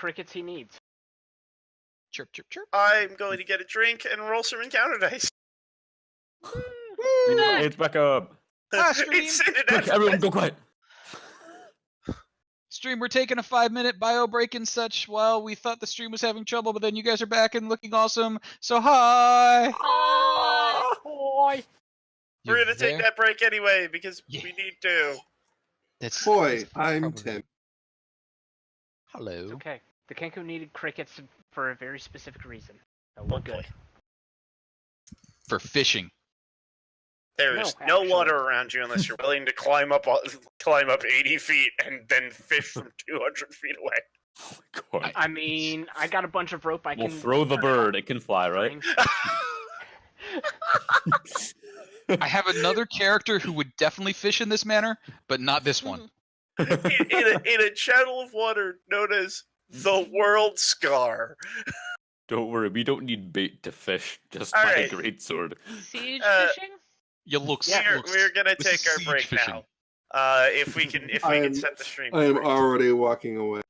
crickets he needs. Chirp, chirp, chirp. I'm going to get a drink and roll some encounter dice. It's back up. Stream. Quick, everyone go quiet. Stream, we're taking a 5-minute bio break and such while we thought the stream was having trouble, but then you guys are back and looking awesome. So hi! Hi! We're You going to take there? that break anyway because Yeah. we need to. That's I'm probably- Tim. Hello. It's okay. The Kenku needed crickets for a very specific reason. So we're good. For fishing. There's No, no actually. water around you unless you're willing to climb up 80 feet and then fish from 200 feet away. Oh my god. I mean, I got a bunch of rope I We'll can... throw the bird. It can fly, right? I have another character who would definitely fish in this manner, but not this one. in a channel of water known as the World Scar. Don't worry, we don't need bait to fish. Just All my right. great sword. Siege Uh, fishing? You look. We're gonna this take is our siege break fishing. now. If we can set the stream. I am straight. already walking away.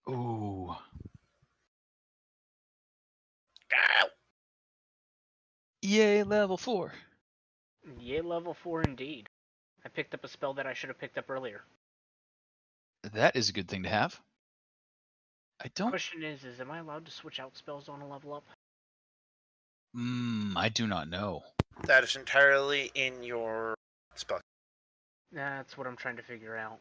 Ooh. Ow. Yay, level 4. Yay, level 4 indeed. I picked up a spell that I should have picked up earlier. That is a good thing to have. I don't. Question is am I allowed to switch out spells on a level up? I do not know. That is entirely in your spell. That's what I'm trying to figure out.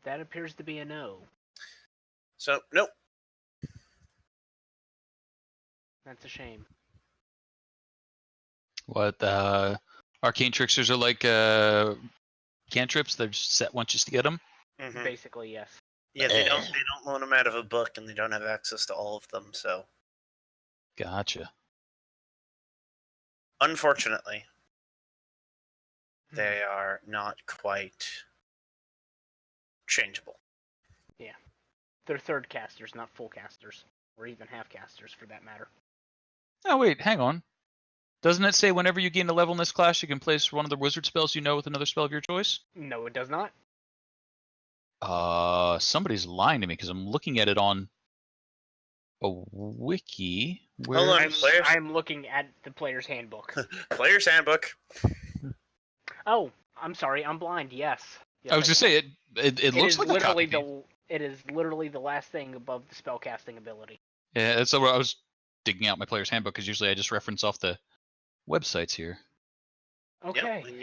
That appears to be a no. So nope. That's a shame. What arcane tricksters are like cantrips? They're just set once just to get them. Mhm. Basically, yes. Yeah, they don't loan them out of a book, and they don't have access to all of them. So Gotcha. unfortunately, they are not quite changeable. They're third casters, not full casters. Or even half casters, for that matter. Oh wait, hang on. Doesn't it say whenever you gain a level in this class, you can place one of the wizard spells you know with another spell of your choice? No, it does not. Somebody's lying to me because I'm looking at it on a wiki. Hold on, players. I'm looking at the player's handbook. Player's handbook. Oh, I'm sorry, I'm blind. Yes. Yes, I was just saying it looks is like a literally copy. it is literally the last thing above the spellcasting ability. Yeah, that's what I was digging out my player's handbook because usually I just reference off the websites here. Okay. Yep, when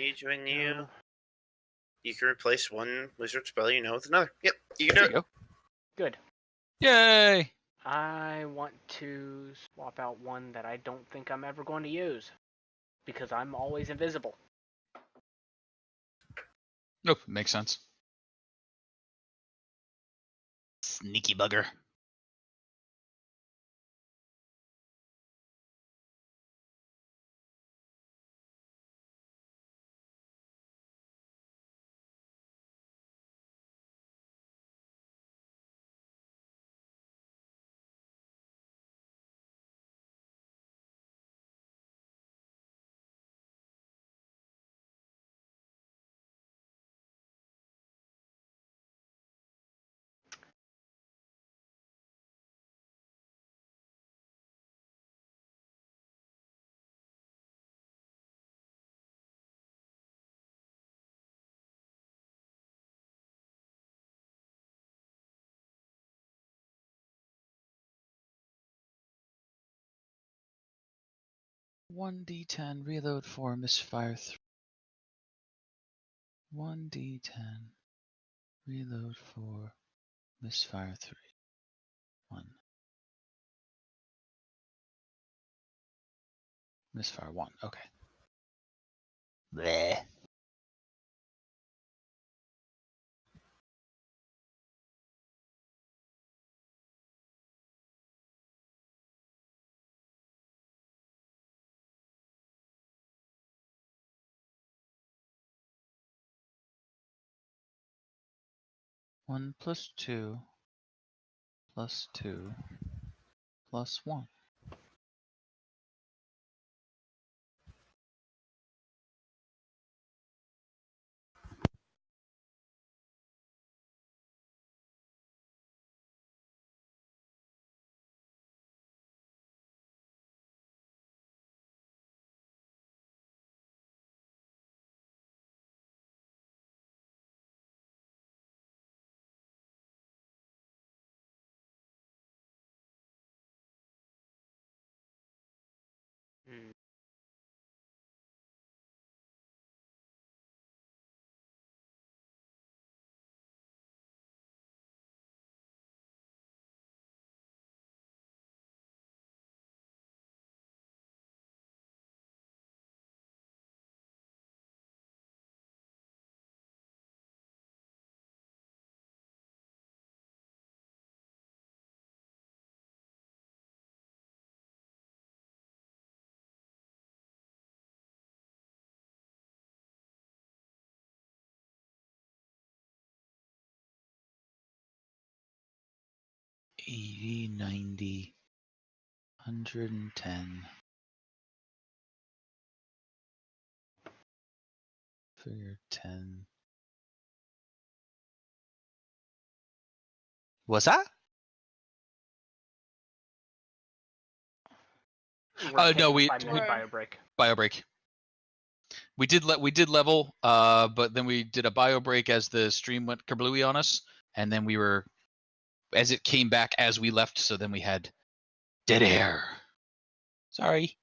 you can replace one wizard spell you know with another. Yep, you can do There it. you go. Good. Yay! I want to swap out one that I don't think I'm ever going to use. Because I'm always invisible. Nope, makes sense. Sneaky bugger. One D10 reload for misfire 3. 1d10 reload for misfire 3. 1. Misfire 1. Okay. Bleh. 1 plus 2 plus 2 plus 1. Hmm. $80, $90, $110. Figure 10. What's that? We're No, taking we a 5-minute bio break. bio break. We did level, but then we did a bio break as the stream went kablooey on us, and then we were as it came back as we left. So then we had dead air. Sorry.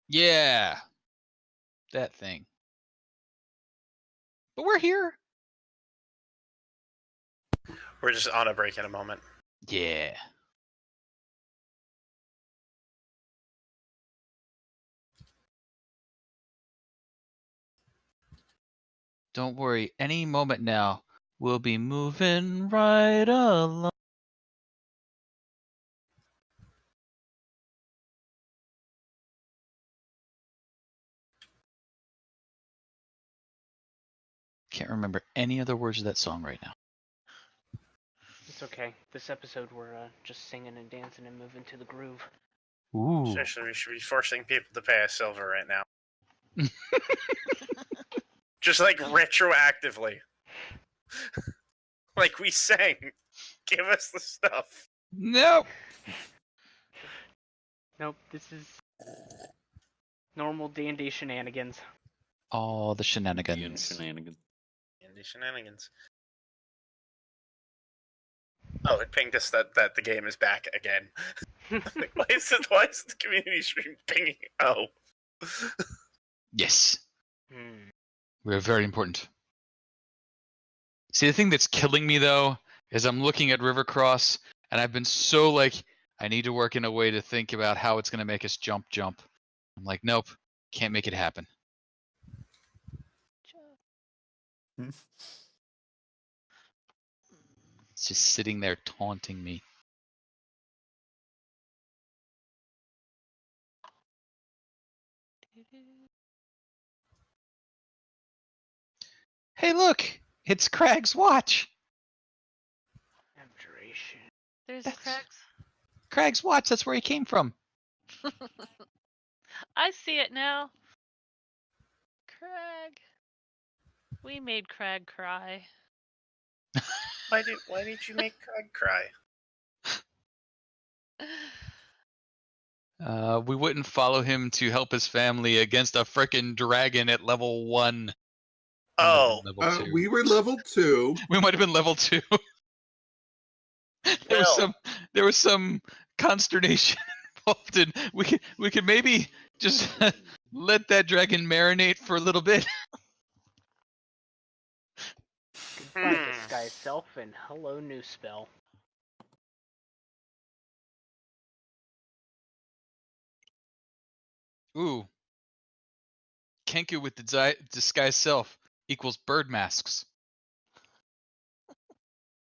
Yeah, that thing. But we're here. We're just on a break in a moment. Yeah. Don't worry. Any moment now, we'll be moving right along. Can't remember any other words of that song right now. It's okay. This episode we're just singing and dancing and moving to the groove. Ooh. Seriously, we should be forcing people to pay us silver right now. Just like retroactively. Like we sang. Give us the stuff. Nope. Nope, this is normal D&D shenanigans. All the Ian shenanigans. shenanigans. Indie shenanigans. Oh, it pinged us that the game is back again. Like, why is the community stream pinging? Oh. Yes. Hmm. We're very important. See, the thing that's killing me, though, is I'm looking at Rivercross, and I've been so, like, I need to work in a way to think about how it's going to make us jump. I'm like, nope, can't make it happen. It's just sitting there taunting me. Hey, look! It's Crag's watch! Abjuration. There's That's- cracks. Crag's watch, that's where he came from. I see it now. Crag. We made Crag cry. Why did you make Craig cry? We wouldn't follow him to help his family against a frickin' dragon at level 1. Oh. Level 2. We were level 2. We might have been level 2. There was some consternation involved in we could maybe just let that dragon marinate for a little bit. Goodbye, disguise self, and hello, new spell. Ooh. Kenku with the disguise self equals bird masks.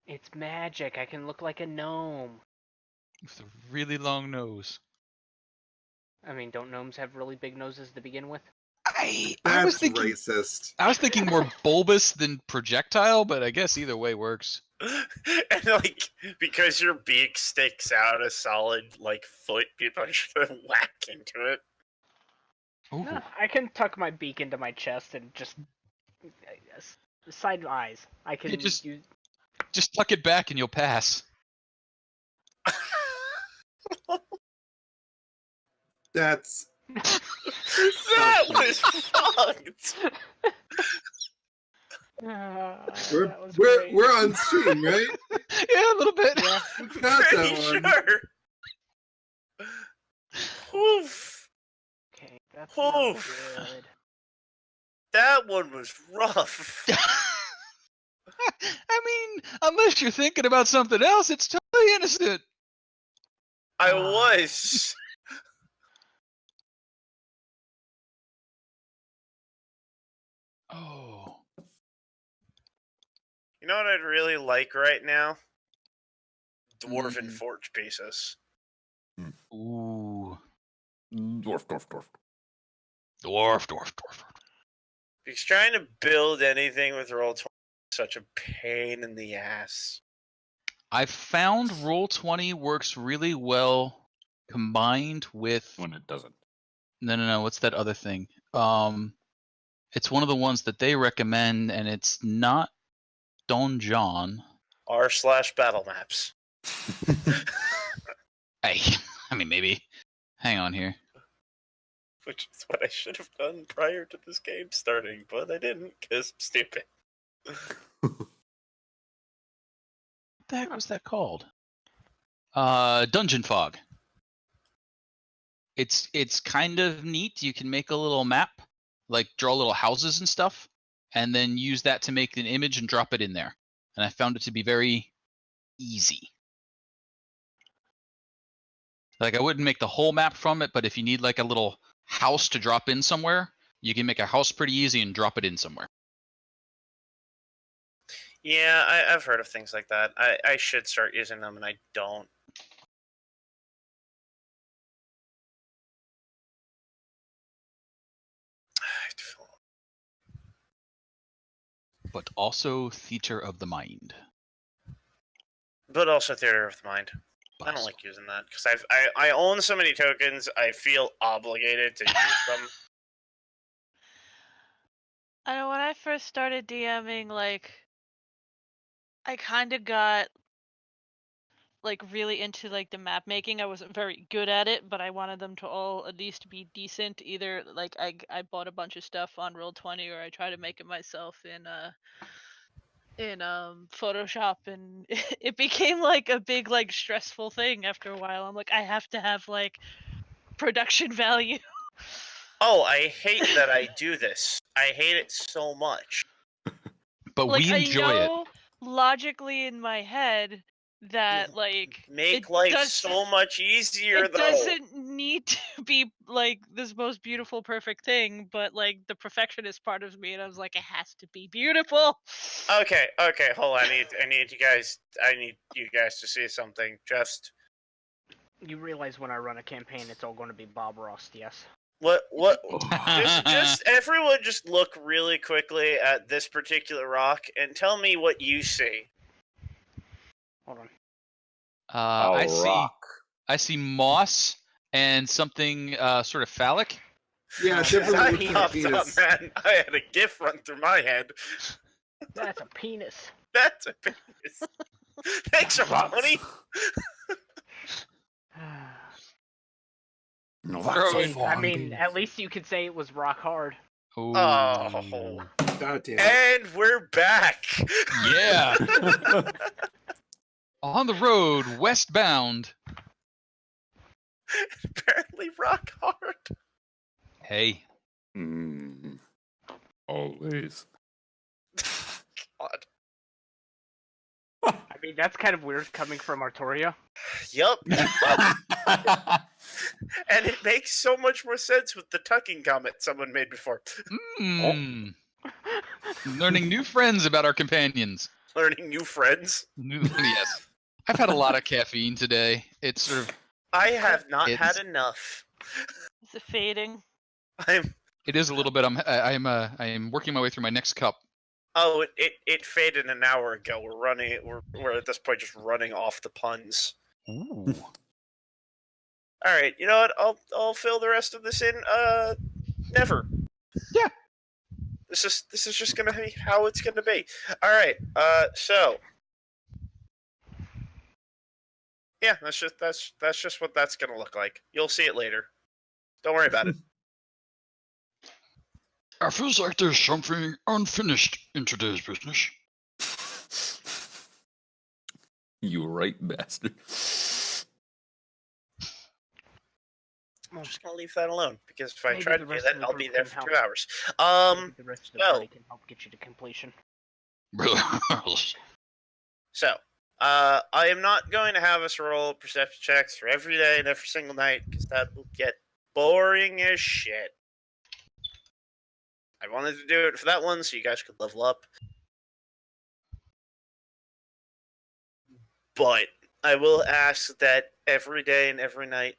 It's magic. I can look like a gnome. With a really long nose. I mean, don't gnomes have really big noses to begin with? I That's was thinking racist. I was thinking more bulbous than projectile, but I guess either way works. And like, because your beak sticks out a solid like foot, people are just gonna whack into it. Ooh. No, I can tuck my beak into my chest and just side eyes. I can just- use. Just tuck it back and you'll pass. That's That was fucked. we're That was we're great. we're on stream, right? Yeah, a little bit. Yeah. We got Pretty that one. sure. Oof. Okay, that's not Oof. good. That one was rough. I mean, unless you're thinking about something else, it's totally innocent. I was. Oh. You know what I'd really like right now? Dwarven Mhm. forge pieces. Ooh. Dwarf. Dwarf. Because trying to build anything with Roll20 is such a pain in the ass. I've found Roll20 works really well combined with When it doesn't. no. What's that other thing? It's one of the ones that they recommend, and it's not Donjon. r/battle maps. Hey, I mean maybe. Hang on here. Which is what I should have done prior to this game starting, but I didn't because I'm stupid. What the heck was that called? Dungeon Fog. It's kind of neat. You can make a little map, like draw little houses and stuff, and then use that to make an image and drop it in there. And I found it to be very easy. Like I wouldn't make the whole map from it, but if you need like a little house to drop in somewhere, you can make a house pretty easy and drop it in somewhere. Yeah, I've heard of things like that. I should start using them, and I don't. But also theater of the mind. But also Theater of the Mind. I don't like using that because I own so many tokens. I feel obligated to use them. I know when I first started DMing, like, I kind of got like really into like the map making. I wasn't very good at it, but I wanted them to all at least be decent. Either like I bought a bunch of stuff on Roll20, or I try to make it myself in Photoshop, and it became like a big like stressful thing after a while. I'm like, I have to have like production value. Oh, I hate that I do this. I hate it so much. But Like we enjoy I it. know logically in my head that like Make it life does- so much easier, it though. doesn't need to be like this most beautiful perfect thing, but like the perfectionist part of me, and I was like, it has to be beautiful. Okay, hold on. I need you guys to see something. Just You realize when I run a campaign, it's all going to be Bob Ross, yes? what just everyone just look really quickly at this particular rock and tell me what you see. Hold on. I see moss and something sort of phallic. Yeah, I definitely looking at popped up, penis. man. I had a GIF run through my head. That's a penis. That's a penis. Thanks, money. No, Hey, I mean, at least you could say it was rock hard. Ooh. Oh. God damn it. And we're back. Yeah. On the road, westbound. Apparently rock hard. Hey. Always. God. I mean, that's kind of weird coming from Artoria. Yup. And it makes so much more sense with the tucking comment someone made before. Learning new friends about our companions. Learning new friends. Yes. I've had a lot of caffeine today. It's sort of I have not It's- had enough. Is it fading? It is a little bit. I am working my way through my next cup. Oh, it faded an hour ago. We're at this point just running off the puns. Ooh. All right, you know what? I'll fill the rest of this in. Never. Yeah. This is just gonna be how it's gonna be. All right. So. Yeah, that's just what that's gonna look like. You'll see it later. Don't worry about it. I feels like there's something unfinished in today's business. You right, bastard. I'm just gonna leave that alone because if I Maybe try the to do rest that, of the I'll be group there can for help. 2 hours. Maybe the rest of the so- party can help get you to completion. So, I am not going to have us roll perception checks for every day and every single night because that will get boring as shit. I wanted to do it for that one so you guys could level up. But I will ask that every day and every night,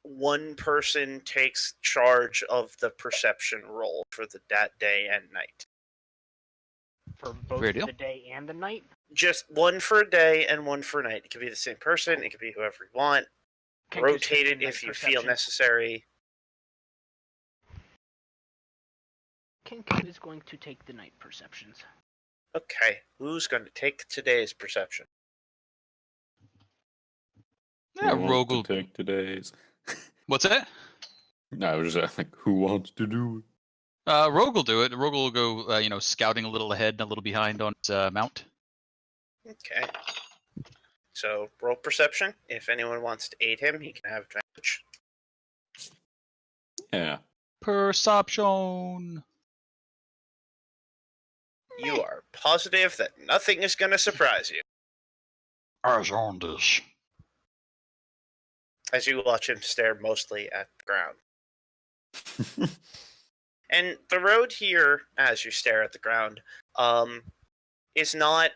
one person takes charge of the perception roll for that day and night. For both Fair deal. the day and the night? Just one for a day and one for a night. It could be the same person. It could be whoever you want. Kenku's Rotate it taking if night you feel perception. necessary. Kenku is going to take the night perceptions. Okay, who's going to take today's perception? Yeah, Who wants Rogue to will. take today's. What's that? No, I was just like, who wants to do it? Rogue will do it. Rogue will go, scouting a little ahead and a little behind on his mount. Okay. So, roll perception. If anyone wants to aid him, he can have advantage. Yeah. Perception. You are positive that nothing is going to surprise you. Eyes on this. As you watch him stare mostly at the ground. And the road here, as you stare at the ground, is not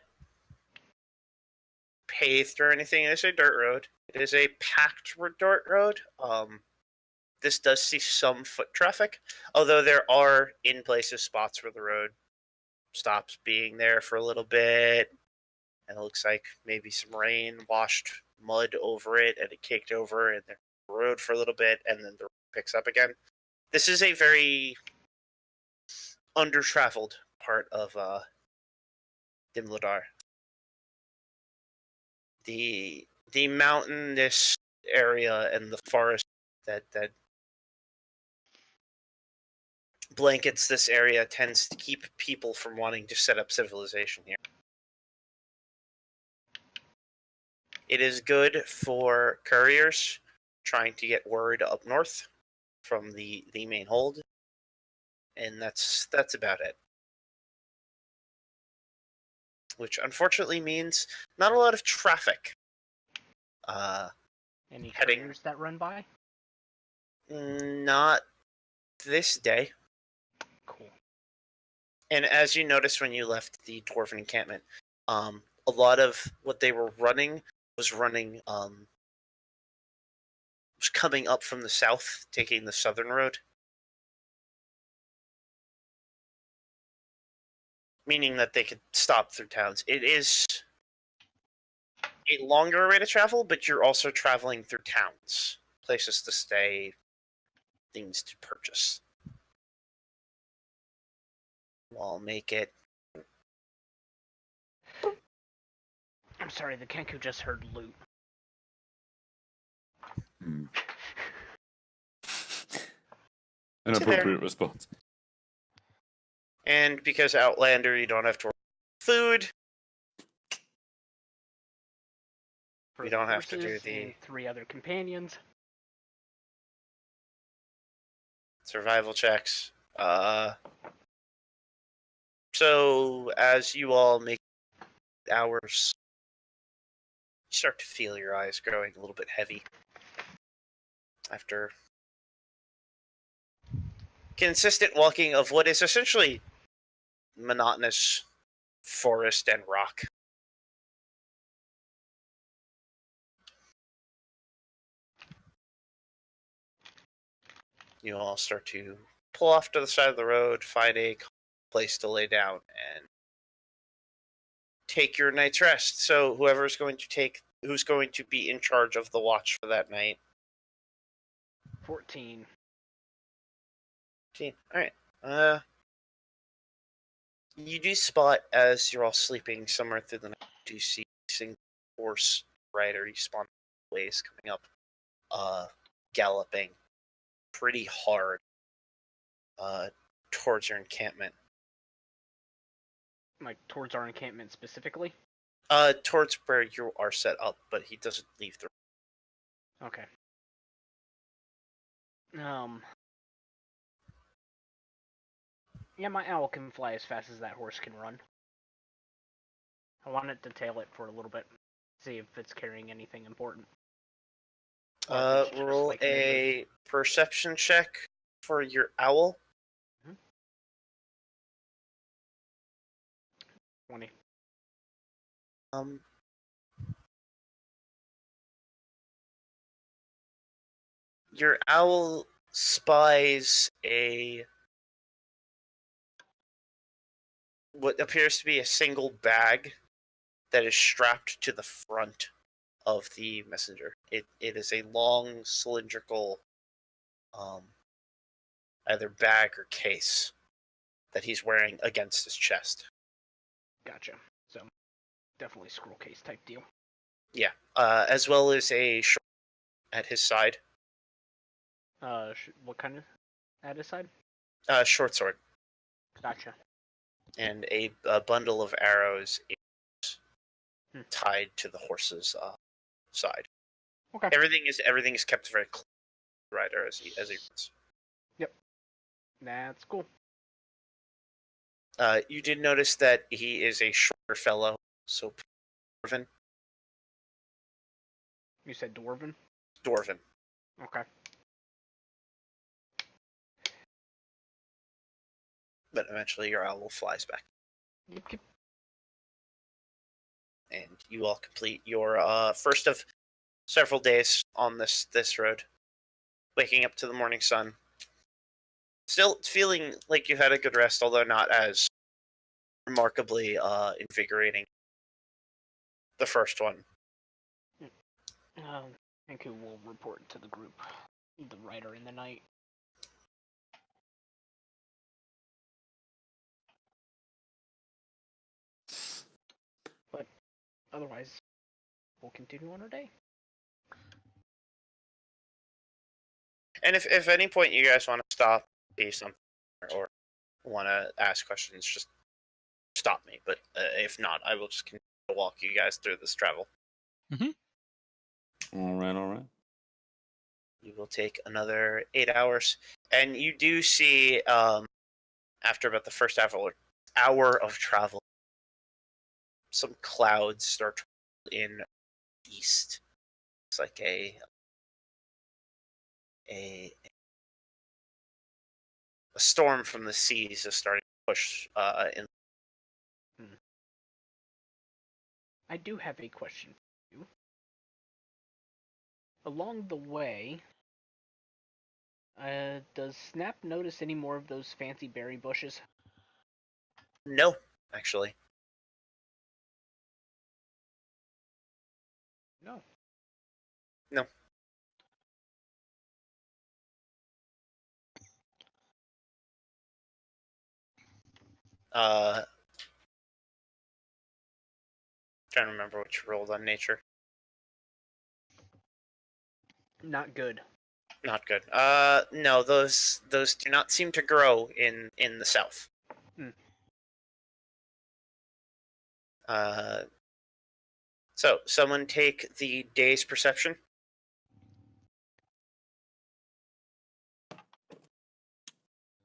paved or anything. It is a dirt road. It is a packed dirt road. This does see some foot traffic, although there are, in places, spots where the road stops being there for a little bit, and it looks like maybe some rain washed mud over it, and it caked over in the road for a little bit, and then the road picks up again. This is a very under-traveled part of Dimladar. The mountainous area and the forest that blankets this area tends to keep people from wanting to set up civilization here. It is good for couriers trying to get word up north from the main hold, and that's about it. Which unfortunately means not a lot of traffic. Any Heading- couriers that run by? Not this day. Cool. And as you noticed when you left the dwarven encampment, a lot of what they were running was coming up from the south, taking the southern road. Meaning that they could stop through towns. It is a longer way to travel, but you're also traveling through towns. Places to stay, things to purchase. I'll make it. I'm sorry, the Kenku just heard loot. Hmm. An appropriate response. And because Outlander, you don't have to worry about food. For We the don't have to do horses the- and 3 other companions. Survival checks. So as you all make hours, you start to feel your eyes growing a little bit heavy after consistent walking of what is essentially monotonous forest and rock. You all start to pull off to the side of the road, find a place to lay down, and take your night's rest. So who's going to be in charge of the watch for that night? 14. 14. All right. You do spot as you're all sleeping somewhere through the night. You do see a single horse rider. You spawn ways coming up, galloping pretty hard towards your encampment. Like, towards our encampment specifically? Towards where you are set up, but he doesn't leave the. Okay. Yeah, my owl can fly as fast as that horse can run. I want it to tail it for a little bit. See if it's carrying anything important. Or if it's just, Roll like, a perception check for your owl. 20. Your owl spies what appears to be a single bag that is strapped to the front of the messenger. It is a long cylindrical either bag or case that he's wearing against his chest. Gotcha. So, definitely scroll case type deal. Yeah. As well as a short at his side. What kind of at his side? Short sword. Gotcha. And a bundle of arrows is tied to the horse's side. Okay. Everything is kept very close to the rider as he runs. Yep. That's cool. You did notice that he is a shorter fellow, so dwarven. You said dwarven? Dwarven. Okay. But eventually your owl flies back. Yep. And you all complete your first of several days on this road. Waking up to the morning sun. Still feeling like you've had a good rest, although not as remarkably invigorating. The first one. I think who will report to the group. The rider in the night. But otherwise, we'll continue on our day. And if any point you guys want to stop, see something, or want to ask questions, just stop me. But if not, I will just continue to walk you guys through this travel. All right. You will take another 8 hours, and you do see after about the first hour of travel, some clouds start in east. It's like a storm from the seas is starting to push in. I do have a question for you. Along the way, does Snap notice any more of those fancy berry bushes? No, actually. No. No. Trying to remember what you rolled on nature. Not good. Not good. No, those do not seem to grow in the south. So someone take the day's perception.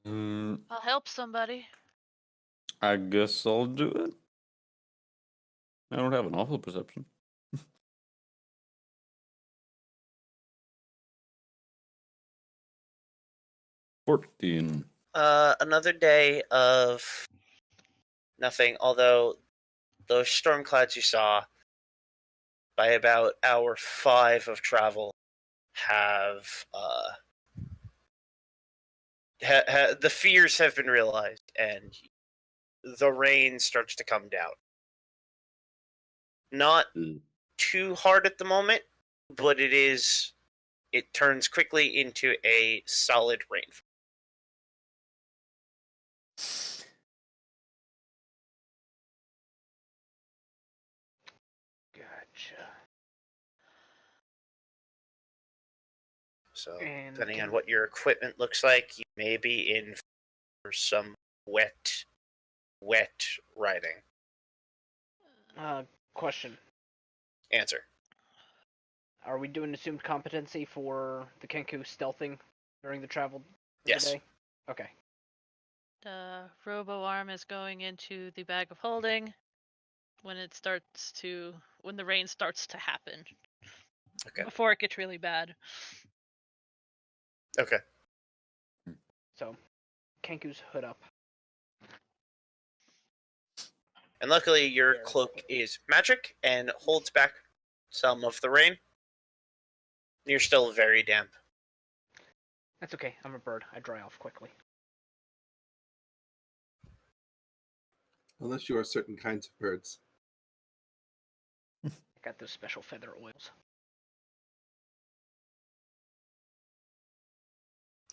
I'll help somebody. I guess I'll do it. I don't have an awful perception. 14. Another day of nothing, although those storm clouds you saw by about hour 5 of travel have the fears have been realized, and the rain starts to come down. Not too hard at the moment, but it turns quickly into a solid rainfall. Gotcha. So, And depending on can- what your equipment looks like, you may be in for some wet riding. Question. Answer. Are we doing assumed competency for the Kenku stealthing during the travel of Yes. the day? Okay. The robo arm is going into the bag of holding when the rain starts to happen. Okay. Before it gets really bad. Okay. So, Kenku's hood up. And luckily, your There. cloak is magic and holds back some of the rain. You're still very damp. That's okay. I'm a bird. I dry off quickly. Unless you are certain kinds of birds. I got those special feather oils.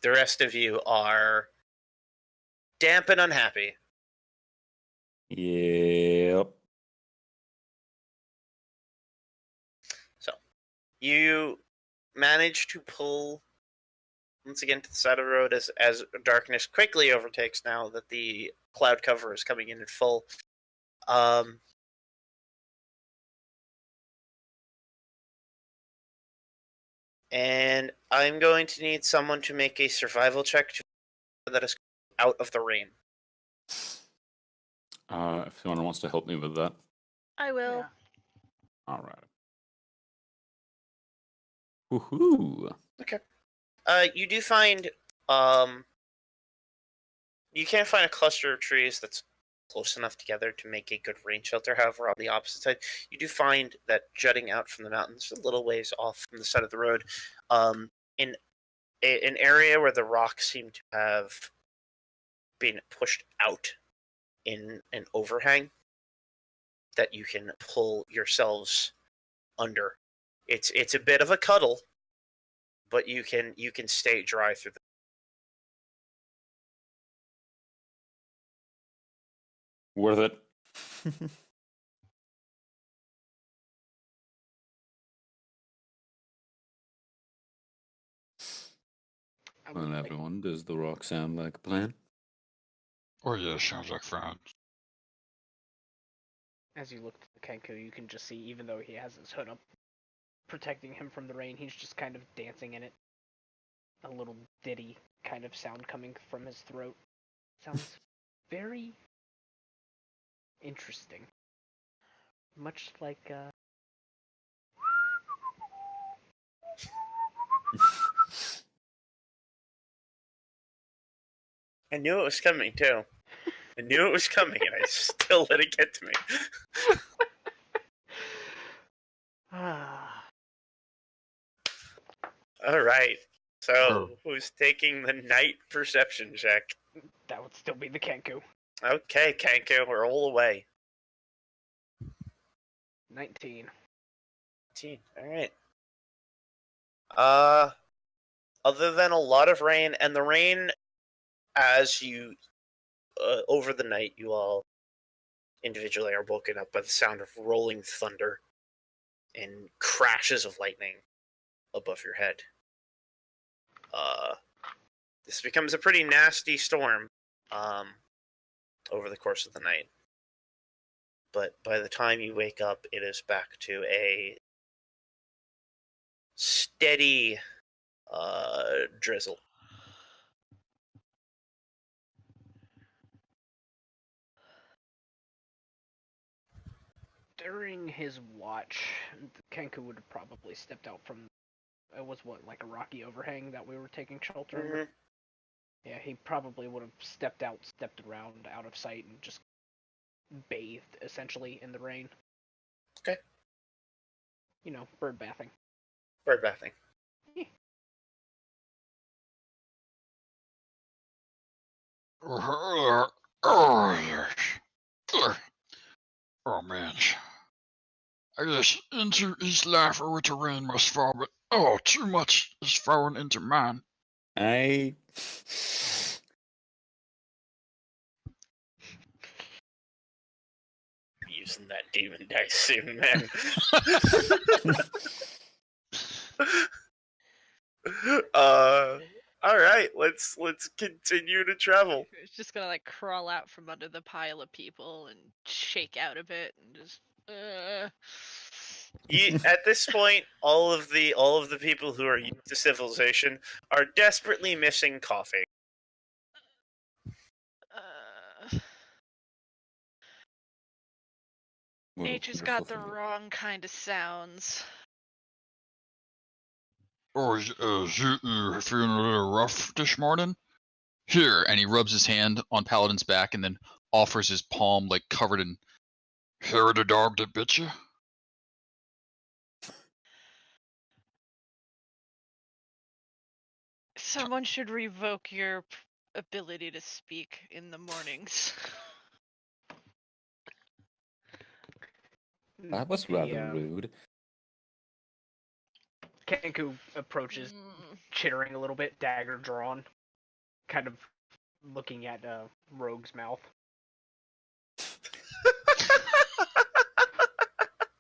The rest of you are damp and unhappy. Yep. So, you manage to pull once again to the side of the road as darkness quickly overtakes now that the cloud cover is coming in full. And I'm going to need someone to make a survival check that is out of the rain. If someone wants to help me with that. I will. Yeah. All right. Woohoo! Okay. You do find you can't find a cluster of trees that's close enough together to make a good rain shelter. However, on the opposite side, you do find that jutting out from the mountains, a little ways off from the side of the road, in an area where the rocks seem to have been pushed out in an overhang that you can pull yourselves under. It's a bit of a cuddle, but you can stay dry through the. Worth it. I would And like- everyone, does the rock sound like a plan? Or yeah, sounds like fun. As you look at the Kenku, you can just see, even though he has his hood up, protecting him from the rain, he's just kind of dancing in it. A little ditty kind of sound coming from his throat. Sounds very interesting. Much like, I knew it was coming too. I knew it was coming, and I still let it get to me. Ah, All right. So, Oh. who's taking the night perception check? that would still be the Kenku. Okay, Kanko, we're all away. 19. 18. All right. Other than a lot of rain, and the rain, as you over the night, you all individually are woken up by the sound of rolling thunder and crashes of lightning above your head. This becomes a pretty nasty storm over the course of the night. But by the time you wake up, it is back to a steady drizzle. During his watch, the Kenku would have probably stepped out from. It was what, like a rocky overhang that we were taking shelter under? Mhm. Yeah, he probably would have stepped around out of sight, and just bathed, essentially, in the rain. Okay. You know, bird bathing. Bird bathing. Yeah. Yes, into his life or terrain must fall, but oh, too much is fallen into mine. I Using that demon dice soon, man. All right, let's continue to travel. It's just gonna like crawl out from under the pile of people and shake out a bit and just. At this point, all of the people who are used to civilization are desperately missing coffee. What a Nature's got the wonderful thing. wrong kind of sounds. Oh, you feeling a little rough this morning? Here, and he rubs his hand on Paladin's back and then offers his palm like covered in. Hair of the dog that bit you? Someone should revoke your ability to speak in the mornings. That was rather rude. Kenku approaches, chittering a little bit, dagger drawn, kind of looking at Rogue's mouth.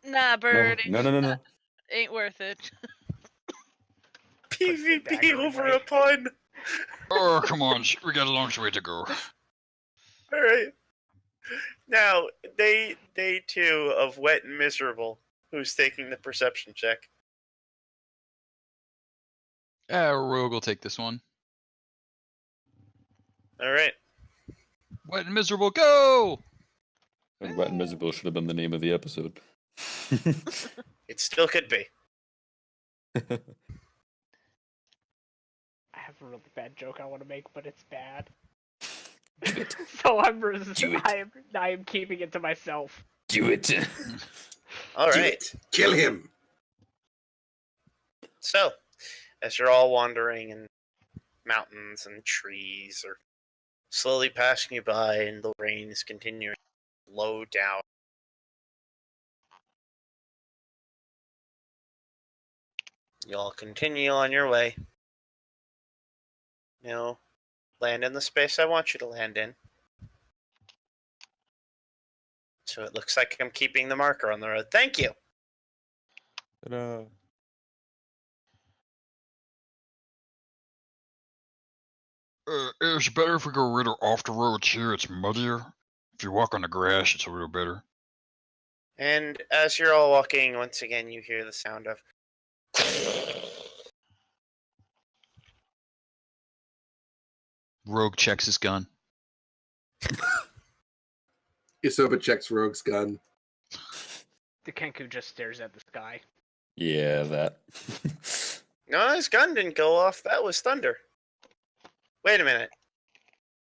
Nah, birdie. No. Ain't worth it. PvP over a pun. Oh, come on, we got a long way to go. All right. Now, day 2 of Wet and Miserable. Who's taking the perception check? Rogue will take this one. All right. Wet and miserable, go! And Wet and Miserable should have been the name of the episode. It still could be. I have a really bad joke I want to make, but it's bad. So I am keeping it to myself. Do it. All Do right. it. Kill him. So, as you're all wandering in mountains and trees are slowly passing you by and the rain is continuing to slow down. You all continue on your way. Now, land in the space I want you to land in. So it looks like I'm keeping the marker on the road. Thank you! Ta-da. It's better if we go a little off the roads here. It's muddier. If you walk on the grass, it's a little better. And as you're all walking, once again, you hear the sound of... Rogue checks his gun. Isoba checks Rogue's gun. The Kenku just stares at the sky. Yeah, that. No, his gun didn't go off. That was thunder. Wait a minute.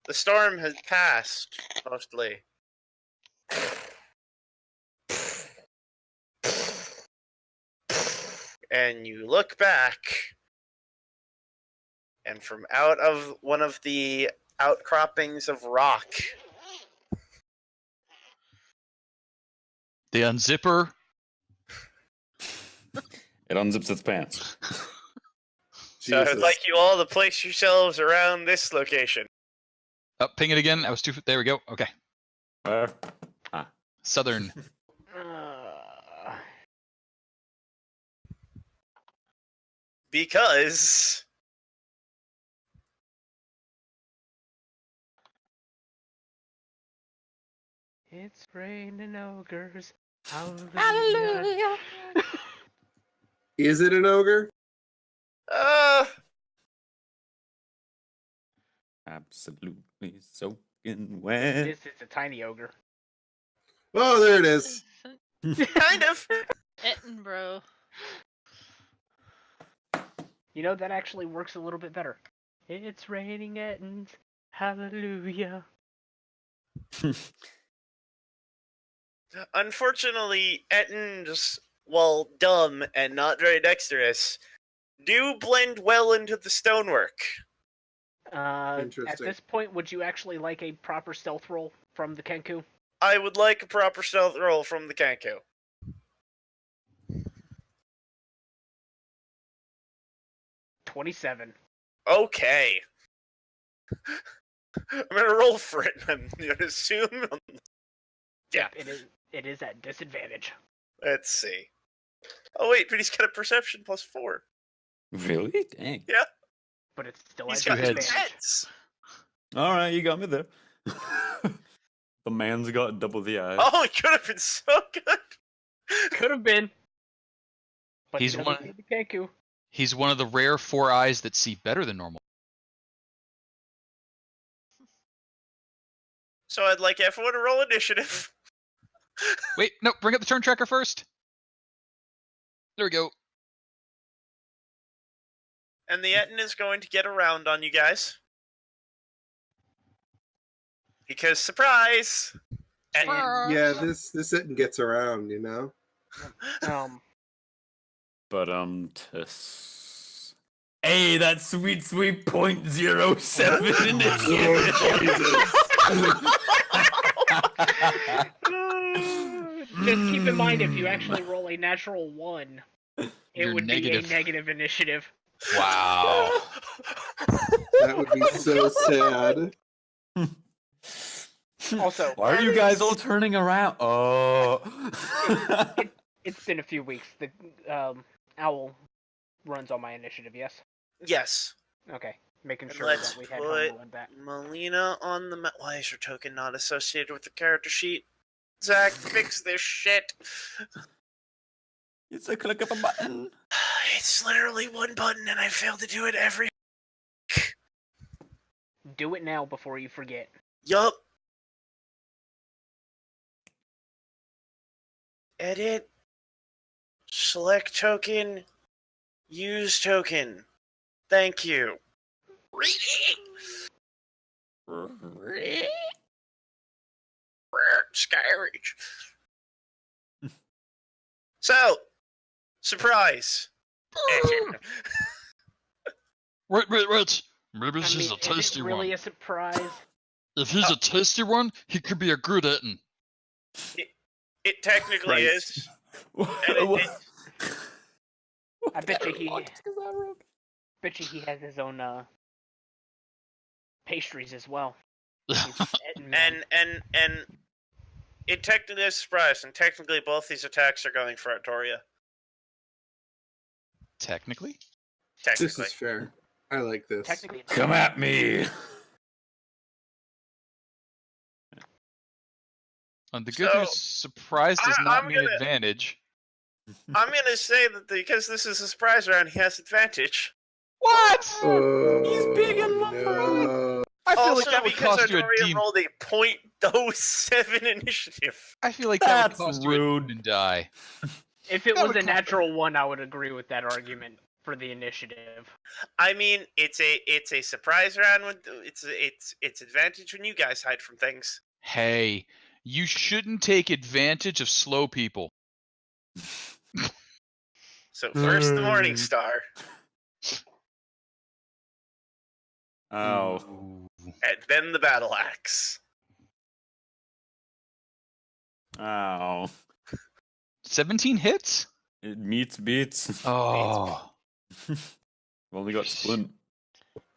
The storm has passed, mostly. And you look back, and from out of one of the outcroppings of rock, The unzipper. It unzips its pants. so I'd like you all to place yourselves around this location. Oh, ping it again. I was there we go. Okay. Uh, Southern. Because It's raining ogres. Hallelujah. Is it an ogre? absolutely soaking wet. This is a tiny ogre. Oh, there it is. kind of. Edinburgh. You know, that actually works a little bit better. It's raining Ettins. Hallelujah. Unfortunately, Ettins, while dumb and not very dexterous, do blend well into the stonework. At Interesting. this point, would you actually like a proper stealth roll from the Kenku? I would like a proper stealth roll from the Kanko. 27. Okay. I'm gonna roll for it. I'm gonna assume. Yeah. It is at disadvantage. Let's see. Oh wait, but he's got a perception +4. Really? Dang. Yeah. But it's still He's at got heads. disadvantage. heads. All right, you got me there. The man's got double the eyes. Oh, it could have been so good. Could have been. But He's he doesn't one- need the Kenku. He's one of the rare 4 eyes that see better than normal. So I'd like everyone to roll initiative. Wait, no, bring up the turn tracker first. There we go. And the Etten is going to get around on you guys. Because surprise! Etten. Yeah, this Etten gets around, you know. But hey, that sweet .07 Just keep in mind, if you actually roll a natural 1, it You're would negative. be a negative initiative. Wow. That would be so sad. Also, Why are you guys all turning around? Oh. it's been a few weeks. The owl runs on my initiative, yes? Yes. Okay. Making And sure let's that we had put Homo in that. Melina on the map. Why is your token not associated with the character sheet? Zach, fix this shit. It's a click of a button. It's literally one button and I fail to do it every... Do it now before you forget. Yup. Edit. Select token. Use token. Thank you. Reading. Skyreach. So, surprise. Wait. Maybe I this is mean, a tasty is it really one. a surprise? If he's a tasty one, he could be a good Etten. It technically Christ. is. And I bet you he has his own pastries as well. He's Etten man. and it technically is a surprise, and technically both these attacks are going for Artoria. Technically? This Technically. is fair. I like this. Technically, it's Come at me. The good So, news, surprise does I'm not mean gonna- advantage. I'm gonna say that because this is a surprise round, he has advantage. What? He's big and lumbering. no. I feel Also, like that would because cost you a Artoria D. rolled a .07 initiative. I feel like that would That's cost you a rude. D and die. If it That was would a cost- natural 1, I would agree with that argument for the initiative. I mean, it's a surprise round with it's advantage when you guys hide from things. Hey, you shouldn't take advantage of slow people. So first the Morning Star, Ow. Ooh. and then the Battle Axe. Ow. 17 hits? It meets beats. Oh, I've only got splint.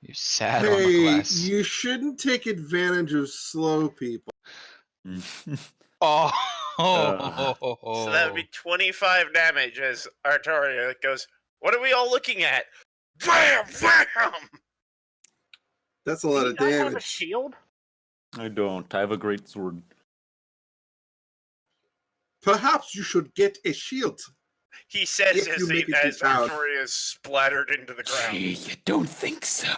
you're sad Hey, armor class. you shouldn't take advantage of slow people. Oh. So that would be 25 damage as Artoria goes, "What are we all looking at?" Bam! Bam! That's a lot Do of you not have a damage. shield? I don't. I have a great sword. Perhaps you should get a shield. He says If you make it as too proud. Artoria is splattered into the ground. You don't think so?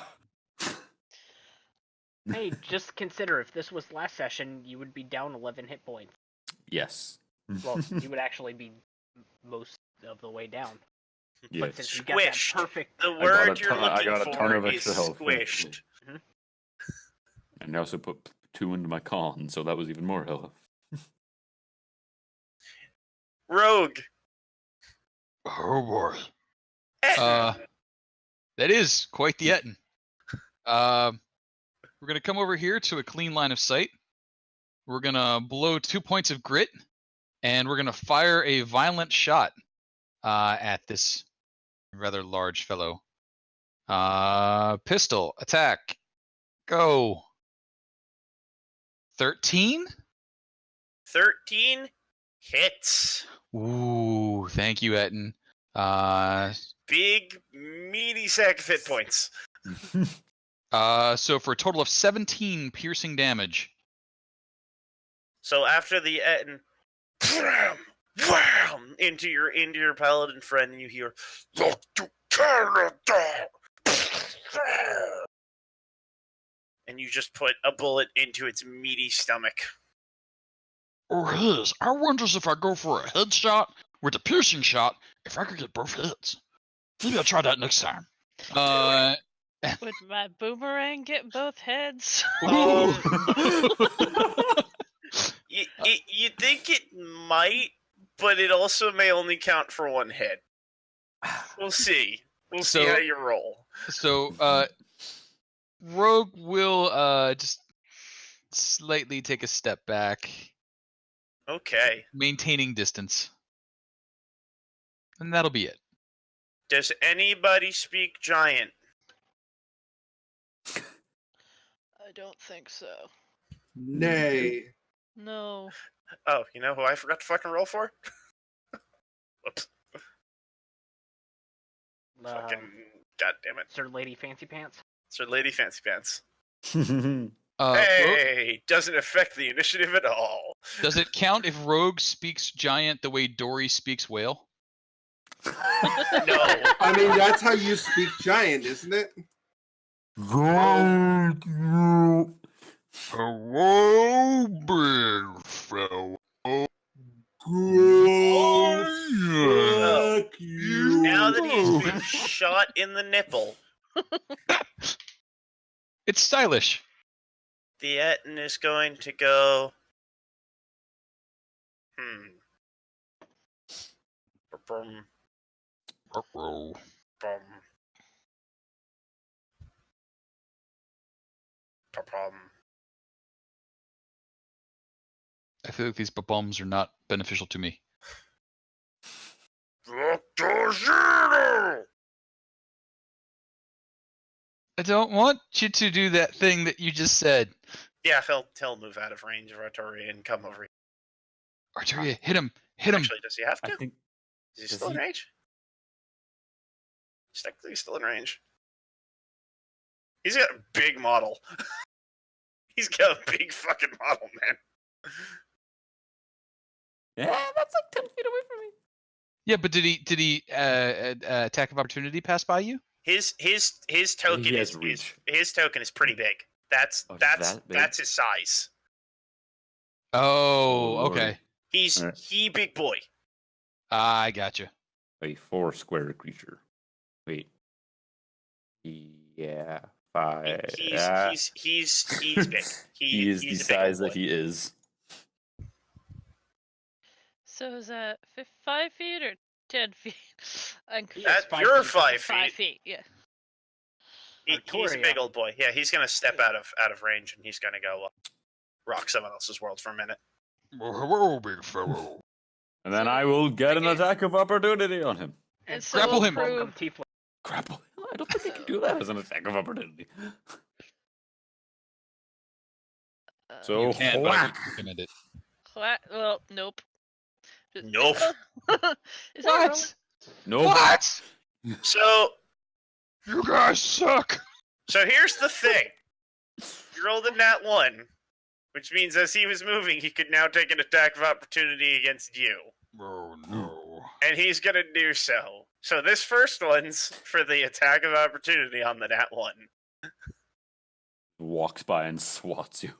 Hey, just consider if this was last session, you would be down 11 hit points. Yes. Well, you would actually be most of the way down. But Yes. since you got that Squished. perfect, The got word a you're ton- I looking got a ton for of is extra health, squished. And I also put 2 into my con, so that was even more health. Rogue. Oh boy. That is quite the Etten. We're going to come over here to a clean line of sight. We're going to blow 2 points of grit, and we're going to fire a violent shot at this rather large fellow. Pistol attack. Go. 13? 13 hits. Ooh, thank you, Etten. Big, meaty sack of hit points. So for a total of 17 piercing damage. So after the Etten, wham, into your paladin friend, you hear, "Look to Canada!" And you just put a bullet into its meaty stomach. Or his. I wonders if I go for a headshot with a piercing shot, if I could get both hits. Maybe I'll try that next time. Would my boomerang get both heads? Ooh. You think it might, but it also may only count for one hit. We'll see. We'll see how you roll. So, Rogue will just slightly take a step back, Okay. maintaining distance. And that'll be it. Does anybody speak giant? I don't think so. Nay. No. Oh, you know who I forgot to fucking roll for? Whoops. Fucking goddamn it. Sir Lady Fancy Pants. Sir Lady Fancy Pants. Rogue, Hey, doesn't affect the initiative at all. does it count if Rogue speaks giant the way Dory speaks whale? No. I mean, that's how you speak giant, isn't it? Thank you. Hello, big fella. Fuck you. Now that he's been shot in the nipple, It's stylish. the Etten is going to go. Bum, Uh-oh. bum. Bum. I feel like these bombs are not beneficial to me. I don't want you to do that thing that you just said. Yeah, he'll move out of range of Artoria and come over here. Artoria, hit him. Hit him. Actually, does he have to? I think Is he does still in he- range? He's technically still in range. He's got a big model. He's got a big fucking model, man. yeah, that's like 10 feet away from me. Yeah, but did he attack of opportunity pass by you? His token He has is reach. his token is pretty big. That's Oh, that's that big? that's his size. Oh, Lordy. okay. He's Alright. he big boy. I gotcha. A 4 square creature. Wait. Yeah. 5. He's big. He is the he's a big size old that boy. he is. So is that 5 feet or 10 feet? I'm He is That 5 you're feet. 5 5 feet. feet, yeah. He's a Artoria. big old boy. Yeah, he's gonna step out of range and he's gonna go rock someone else's world for a minute. Well, hello, big fellow. And then I will get an Okay. attack of opportunity on him. And so Grapple we'll him. Welcome, prove- Tiefling. Grapple. I don't think I can do that as an attack of opportunity. So You can, but I whack. would recommend it. Well, nope. Nope. Is that rolling? Nope. What? So You guys suck. here's the thing. You rolled a nat 1, which means as he was moving, he could now take an attack of opportunity against you. Oh no. And he's gonna do so. So this first one's for the attack of opportunity on the nat 1. Walks by and swats you.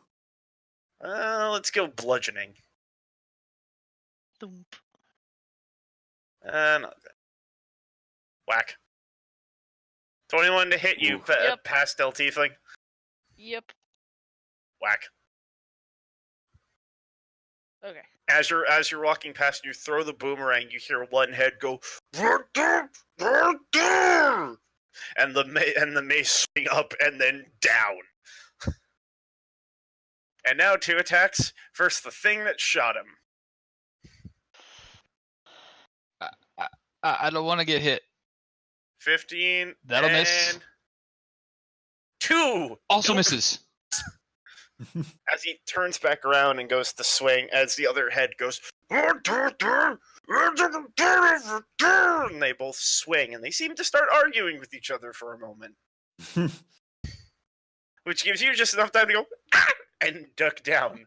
Let's go bludgeoning. Thump. Not good. Whack. 21 to hit you, Ooh. Yep. pastel tiefling. Yep. Whack. Okay. As you're walking past, you throw the boomerang. You hear one head go, and the mace swing up and then down. And now 2 attacks. First, the thing that shot him. I don't want to get hit. 15. That'll and miss. 2! Also Nope. misses. As he turns back around and goes to swing, as the other head goes, and they both swing, and they seem to start arguing with each other for a moment. Which gives you just enough time to go, "Ah!" and duck down.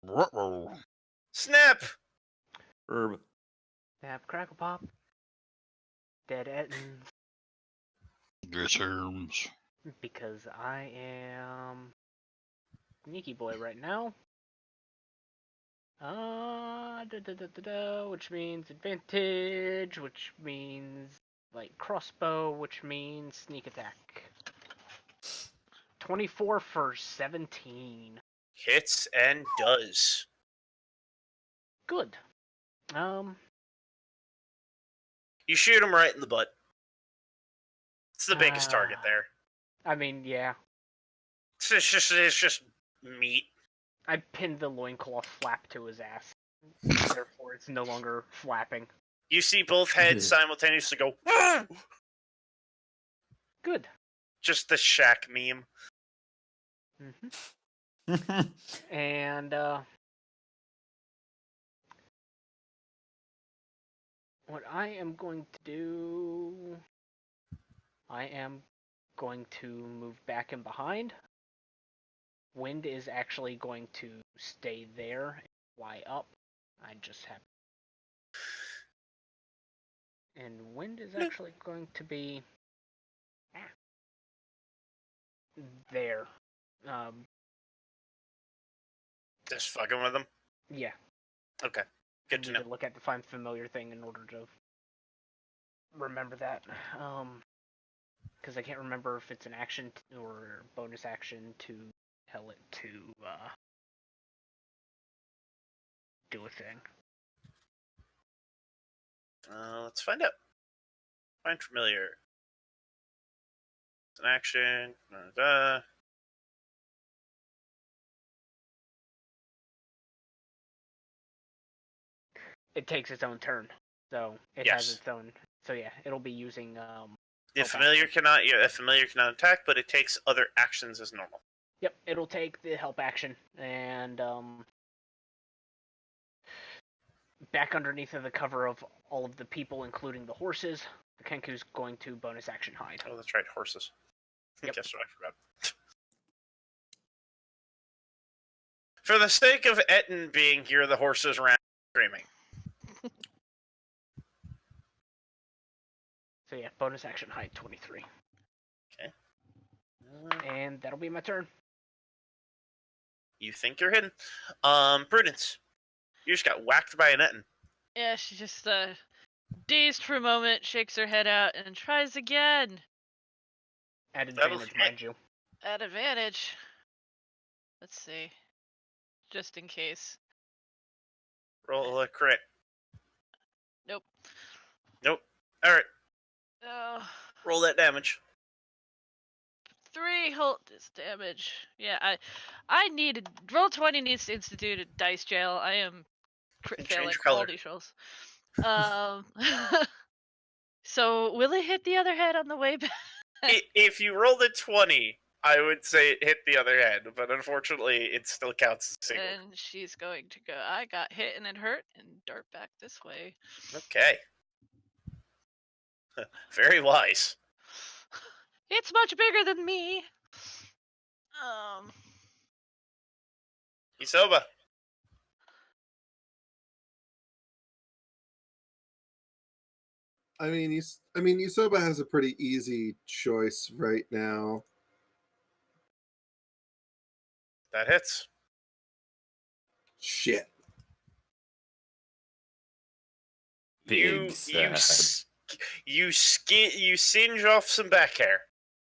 Uh-oh. Snap! Herb. Snap, crackle, pop. Dead Ettins. Good terms. Because I am sneaky boy right now. Which means advantage, which means like crossbow, which means sneak attack. 24 for 17. Hits and does. Good. You shoot him right in the butt. It's the biggest target there. I mean, yeah. It's just meat. I pinned the loincloth flap to his ass. Therefore, it's no longer flapping. You see both heads simultaneously go, "Ah!" Good. Just the Shaq meme. And, what I am going to do... I am going to move back and behind. Wind is actually going to stay there and fly up. I just have... And wind is actually going to be... there. Just fucking with them? Yeah. Okay. Good to know. Look at the find familiar thing in order to remember that. Because I can't remember if it's an action or bonus action to tell it to do a thing. Let's find out. Find familiar. It's an action. It takes its own turn, so it Yes. has its own. So yeah, it'll be using. A familiar cannot attack, but it takes other actions as normal. Yep, it'll take the help action and back underneath of the cover of all of the people, including the horses. The Kenku's going to bonus action hide. Oh, that's right, horses. Yep. Guess what? I forgot. For the sake of Etten being here, the horses ran screaming. So yeah, bonus action hide 23. Okay. And that'll be my turn. You think you're hidden. Prudence. You just got whacked by an Etten. Yeah, she just dazed for a moment, shakes her head out, and tries again. At That'll advantage, hit. mind you. At advantage. Let's see. Just in case. Roll a crit. Nope. Nope. Alright. Oh, Roll that damage. 3 hold this damage. Yeah, I needed Roll20 needs to institute a dice jail. I am crit Change failing your color. all these rolls. So will it hit the other head on the way back? If you rolled a 20, I would say it hit the other head, but unfortunately, it still counts as a single. And she's going to go, I got hit and it hurt, and dart back this way. Okay. Very wise. It's much bigger than me. Isoba. I mean, Isoba has a pretty easy choice right now. That hits. Shit. Big sad. You singe off some back hair.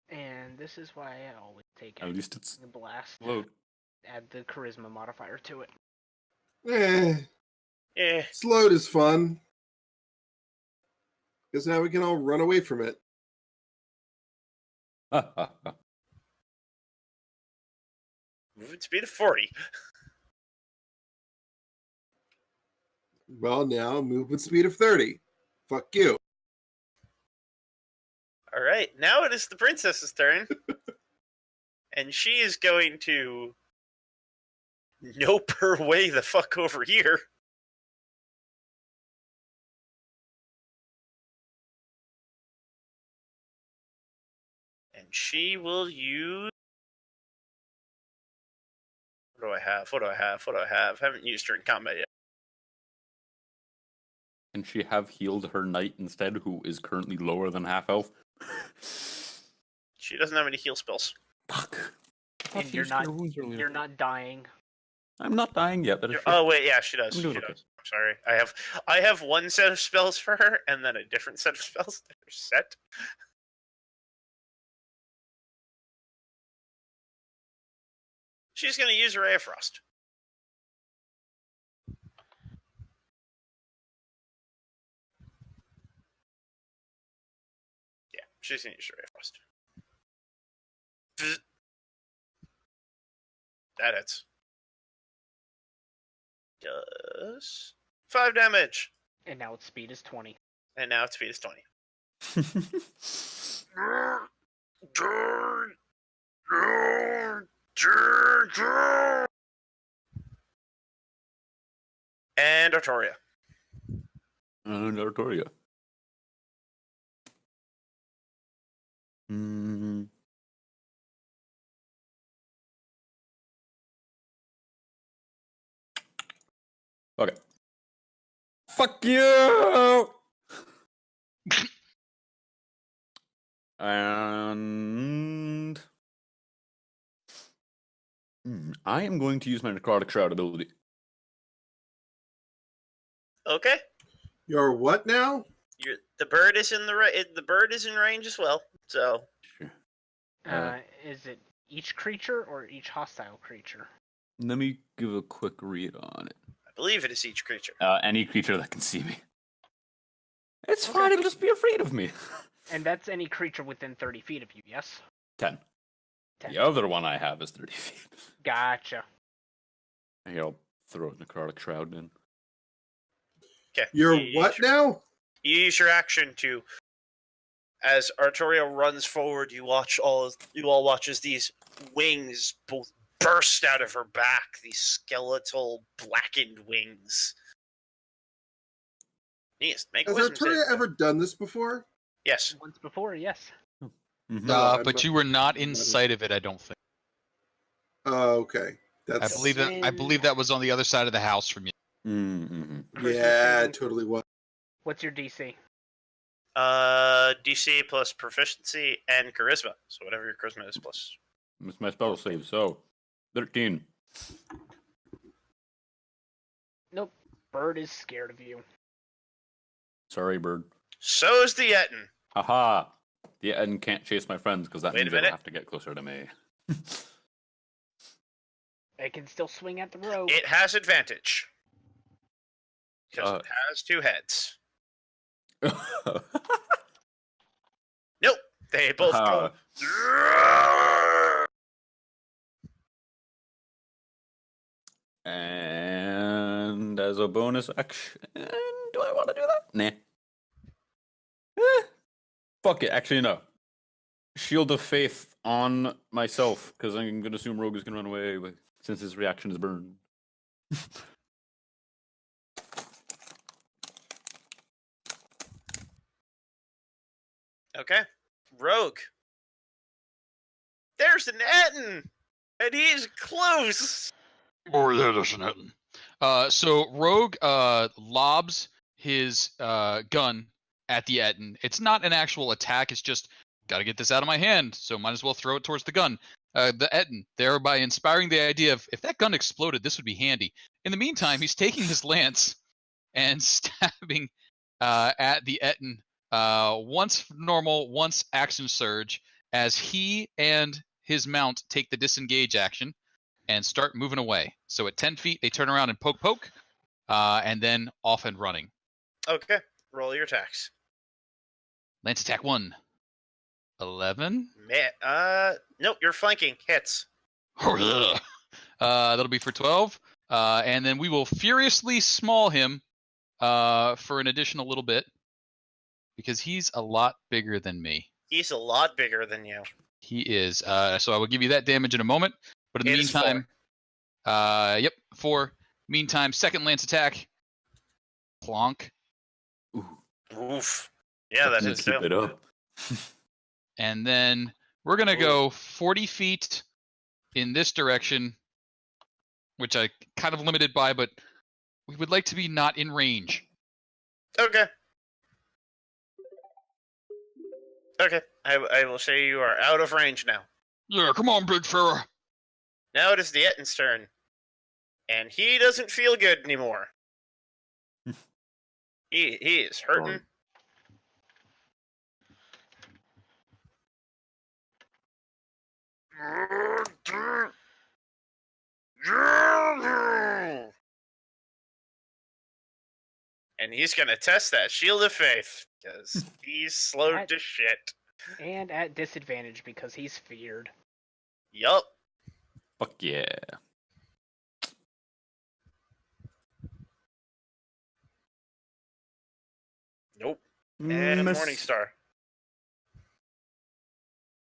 And this is why I always take At least it's the blast. low. Add the charisma modifier to it. Yeah. Slowed is fun. Because now we can all run away from it. Movement speed of 40. Well, now movement speed of 30. Fuck you. All right, now it is the princess's turn. And she is going to nope her way the fuck over here. And she will use... What do I have? What do I have? What do I have? Haven't used her in combat yet. Can she have healed her knight instead, who is currently lower than half health? She doesn't have any heal spells. Fuck. And you're not dying. I'm not dying yet. That is Oh wait, yeah, she does. I'm She doing does. okay. I'm sorry. I have one set of spells for her, and then a different set of spells that are set. She's going to use Ray of Frost. Yeah, she's going to use Ray of Frost. Bzz. That hits. Does 5 damage. And now its speed is 20. And now its speed is 20. And Artoria. And Artoria. Hmm. Okay. Fuck you! And I am going to use my necrotic shroud ability. Okay. You're what now? The bird is in the bird is in range as well. So Is it each creature or each hostile creature? Let me give a quick read on it. I believe it is each creature. Any creature that can see me. It's fine, it'll just be afraid of me. And that's any creature within 30 feet of you, yes? 10. 10. The other one I have is 30 feet. Gotcha. Here, I'll throw a necrotic shroud in. Okay. You're what now? You use your action to, as Artoria runs forward, you all watch as these wings both burst out of her back, these skeletal blackened wings. Yes, make Has wisdom Artoria save. ever done this before? Yes. Once before, yes. Mm-hmm. But you were not in sight of it, I don't think. Oh, okay. That's I believe that was on the other side of the house from you. Mm-hmm. yeah, it totally was. What's your DC? DC plus proficiency and charisma. So whatever your charisma is plus. It's my spell save, so 13. Nope. Bird is scared of you. Sorry, bird. So is the Etten. Haha. The Eden can't chase my friends because that Wait a means they'll minute. have to get closer to me. It can still swing at the rogue. It has advantage. Because Uh. it has 2 heads. Nope. They both go. And as a bonus action, do I want to do that? Nah. Fuck it. Actually, no. Shield of Faith on myself, because I'm going to assume Rogue is going to run away since his reaction is burned. Okay. Rogue. There's an Etten! And he's close! Oh yeah, there's an Etten. So Rogue lobs his gun at the Etten. It's not an actual attack, it's just, gotta get this out of my hand, so might as well throw it towards the gun. The Etten, thereby inspiring the idea of, if that gun exploded, this would be handy. In the meantime, he's taking his lance and stabbing at the Etten. Once normal, once action surge, as he and his mount take the disengage action and start moving away. So at 10 feet, they turn around and poke, and then off and running. Okay. Roll your attacks. Lance attack 1. 11. Nope, you're flanking. Hits. Oh yeah. That'll be for 12. And then we will furiously small him for an additional little bit, because he's a lot bigger than me. He's a lot bigger than you. He is. So I will give you that damage in a moment. But in the It is meantime, yep, 4. Meantime, second lance attack. Plonk. Ooh, Oof. Yeah, that let's hits keep too. it up. And then we're going to go 40 feet in this direction, which I kind of limited by, but we would like to be not in range. Okay. Okay. I will say you are out of range now. Yeah, come on, big fella. Now it is the Ettin's turn. And he doesn't feel good anymore. he is hurting. And he's gonna test that Shield of Faith, because he's slowed to shit. And at disadvantage because he's feared. Yup. Fuck yeah. Nope. And Miss- Morningstar.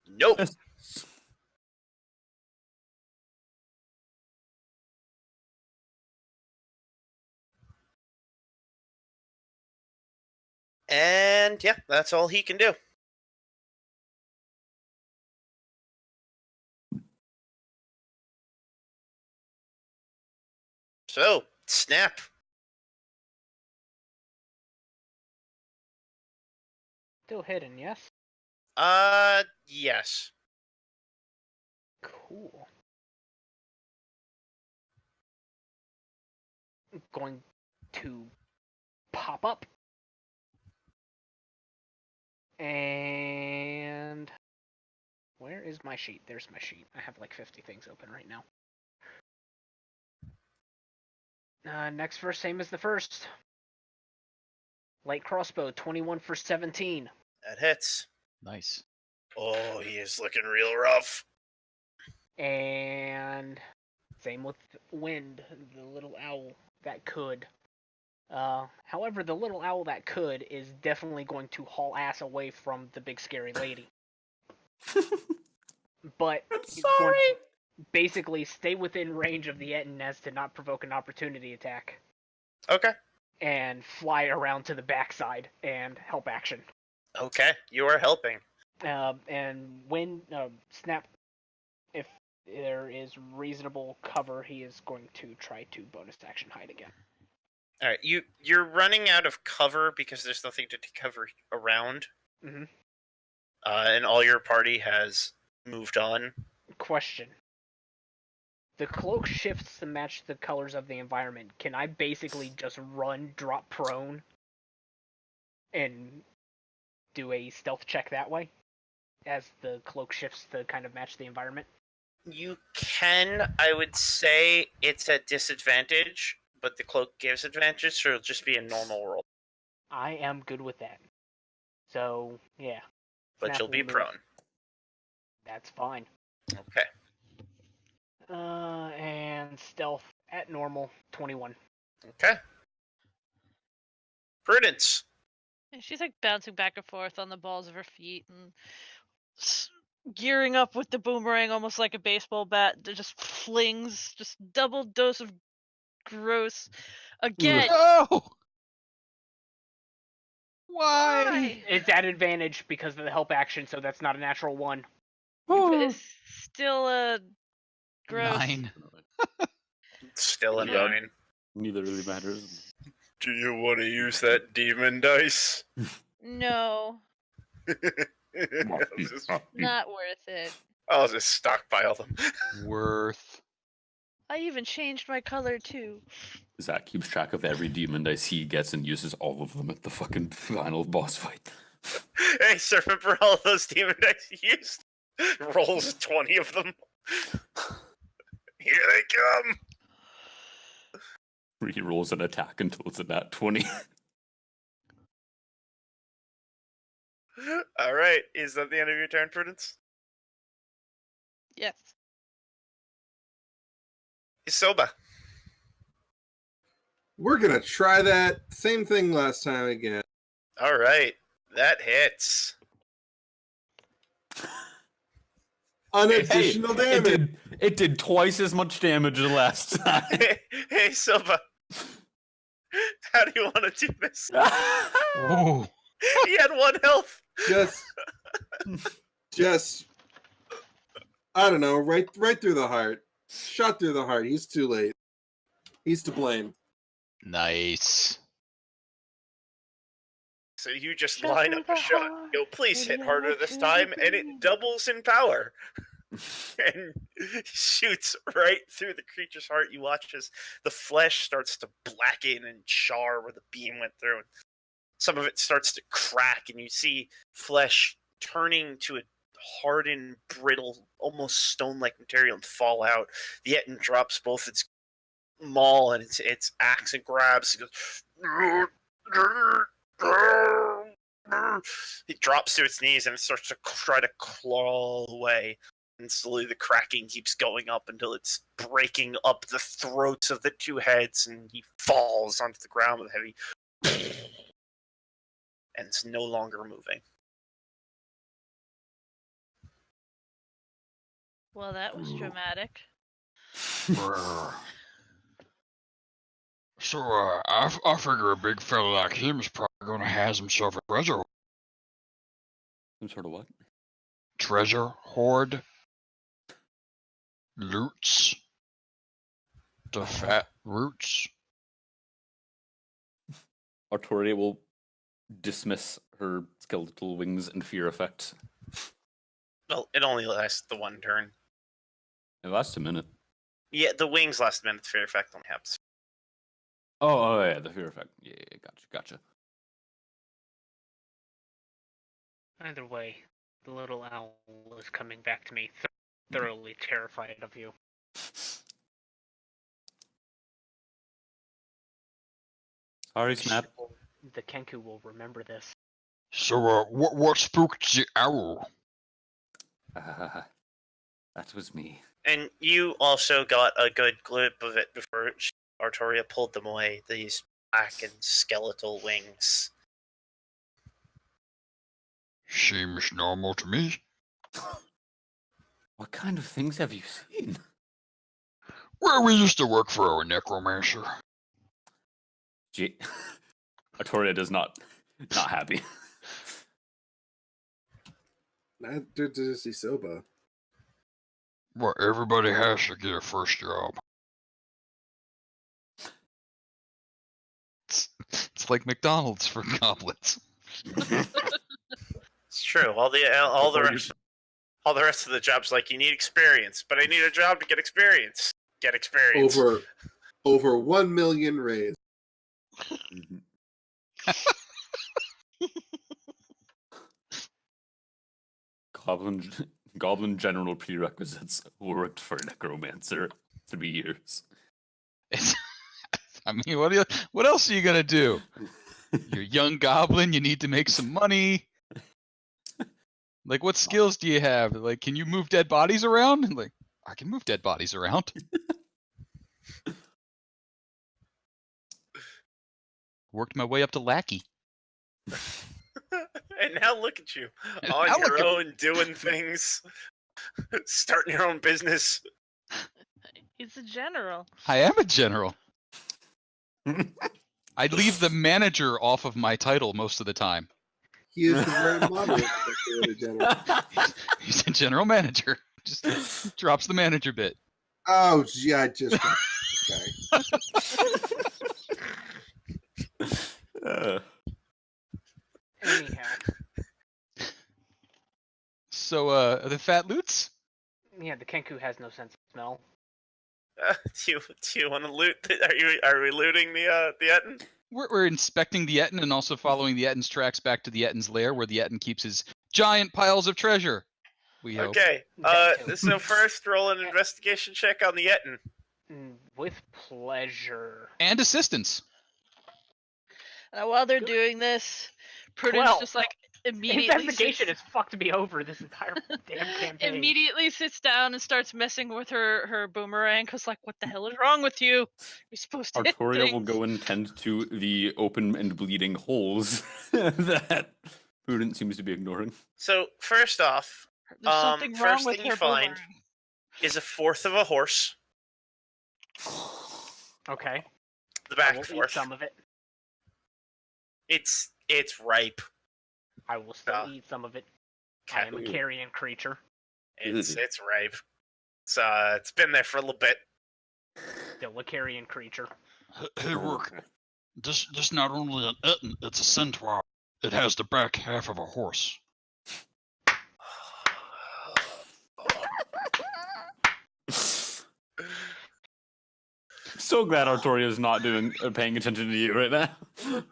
Nope. miss. And yeah, that's all he can do. So, Snap. Still hidden, yes? Yes. Cool. Going to pop up. And where is my sheet? There's my sheet. I have like 50 things open right now. Next verse, same as the first. Light crossbow, 21 for 17. That hits. Nice. Oh, he is looking real rough. And same with wind, the little owl that could. However, the little owl that could is definitely going to haul ass away from the big scary lady. But he's going to basically stay within range of the Ettinez to not provoke an opportunity attack. Okay. And fly around to the backside and help action. Okay, you are helping. And when Snap, if there is reasonable cover, he is going to try to bonus action hide again. All right, you're running out of cover because there's nothing to cover around. Mm-hmm. And all your party has moved on. Question. The cloak shifts to match the colors of the environment. Can I basically just run, drop prone, and do a stealth check that way? As the cloak shifts to kind of match the environment? You can, I would say it's at disadvantage, but the cloak gives advantage, so it'll just be a normal roll. I am good with that. So, yeah. But Snap you'll be will move. prone. That's fine. Okay. And stealth at normal, 21. Okay. Prudence. And she's like bouncing back and forth on the balls of her feet and gearing up with the boomerang almost like a baseball bat that just flings, just double dose of gross. Again. No! Why? It's at advantage because of the help action, so that's not a natural one. But it's still a gross. 9. Still a Yeah. 9. Neither really matters. Do you want to use that demon dice? No, I'll just not worth it. stockpile them. Worth. I even changed my color too. Zach keeps track of every demon dice he gets and uses all of them at the fucking final boss fight. Hey, so remember all those demon dice you used? Rolls 20 of them. Here they come. He rolls an attack until it's a nat 20. All right, is that the end of your turn, Prudence? Yes. Isoba. We're gonna try that same thing last time again. All right, that hits. An additional damage. It did twice as much damage the last time. Hey, Soba. How do you want to do this? Ooh. He had 1 health. Just, I don't know, right through the heart. Shot through the heart. He's too late. He's to blame. Nice. So you just Shot line through up a the shot. heart, Go, please hit and harder you're this to time, and it blame. doubles in power. And shoots right through the creature's heart. You watch as the flesh starts to blacken and char where the beam went through. And some of it starts to crack, and you see flesh turning to a hardened, brittle, almost stone-like material and fall out. The Etten drops both its maul and its axe and grabs. It goes. It drops to its knees and it starts to try to claw away. And slowly the cracking keeps going up until it's breaking up the throats of the 2 heads, and he falls onto the ground with a heavy and it's no longer moving. Well, that was dramatic. So, I figure a big fella like him is probably gonna have himself a treasure. Some sort of what? Treasure hoard. Loots. The fat roots. Artoria will dismiss her skeletal wings and fear effect. Well, it only lasts the 1 turn. It lasts a minute. Yeah, the wings last a minute. The fear effect only happens. Oh yeah, the fear effect. Yeah, gotcha. Either way, the little owl is coming back to me, thoroughly terrified of you. Sorry, Snap. The Kenku will remember this. So, what spooked the owl? That was me. And you also got a good glimpse of it before Artoria pulled them away. These black and skeletal wings. Seems normal to me. What kind of things have you seen? Well, we used to work for a necromancer. Artoria does not happy. Neither does Isoba. Well, everybody has to get a first job. It's like McDonald's for goblins. It's true. All the rest of the jobs, like, you need experience, but I need a job to get experience. Get experience. Over 1 million raised. Goblin general prerequisites worked for necromancer 3 years. I mean, what else are you gonna do? You're a young goblin. You need to make some money. Like, what skills do you have? Like, can you move dead bodies around? Like, I can move dead bodies around. Worked my way up to lackey. And now look at you, And on now your look at- own, doing things, starting your own business. He's a general. I am a general. I leave the manager off of my title most of the time. He is the very moderate of general. He's a general manager. Just drops the manager bit. Oh, yeah, I just. Okay. Anyhow, So, the fat loots? yeah, the Kenku has no sense of smell. Do you want to loot? Are we looting the Etten? We're inspecting the Etten and also following the Etten's tracks back to the Etten's lair, where the Etten keeps his giant piles of treasure. We hope. Okay. That too. So first, roll an investigation check on the Etten. With pleasure. And assistance. Now, while they're doing this, Prudence 12. just like immediately Investigation has fucked me over this entire damn campaign. immediately sits down and starts messing with her boomerang because, like, what the hell is wrong with you? You're supposed to hit Artoria will things. go and tend to the open and bleeding holes that Prudence seems to be ignoring. So first off, There's something wrong first with thing her you find boomerang. is a fourth of a horse. Okay. The I back will eat fourth. some of it. It's ripe. I will still eat some of it. I am a Okay. carrion creature. It's ripe. It's been there for a little bit. Still a carrion creature. Hey, Rook. This not only an Etten, it's a centaur. It has the back half of a horse. So glad Artoria is not paying attention to you right now. The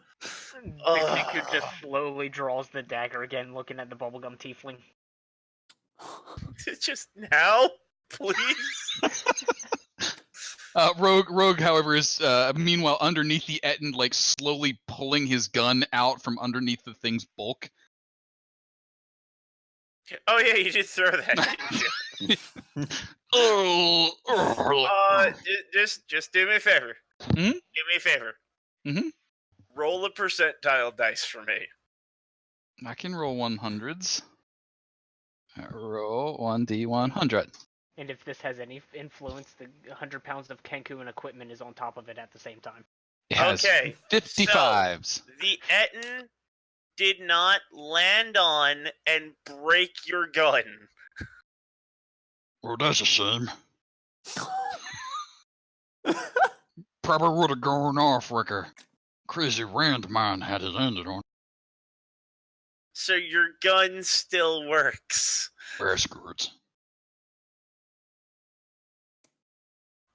Kenku just slowly draws the dagger again, looking at the bubblegum tiefling. Just now, please. Rogue, however, is meanwhile underneath the Etten, like slowly pulling his gun out from underneath the thing's bulk. Oh yeah, you did throw that, didn't you? Just do me a favor. Hmm? Do me a favor. Mhm. Roll a percentile dice for me. I can roll 100s. Roll 1d100. And if this has any influence, the 100 pounds of Kenku and equipment is on top of it at the same time. It has Okay, 55s. The Etten did not land on and break your gun. Oh, that's a shame. Probably would have gone off like a crazy landmine had it ended on. So your gun still works. Bastards.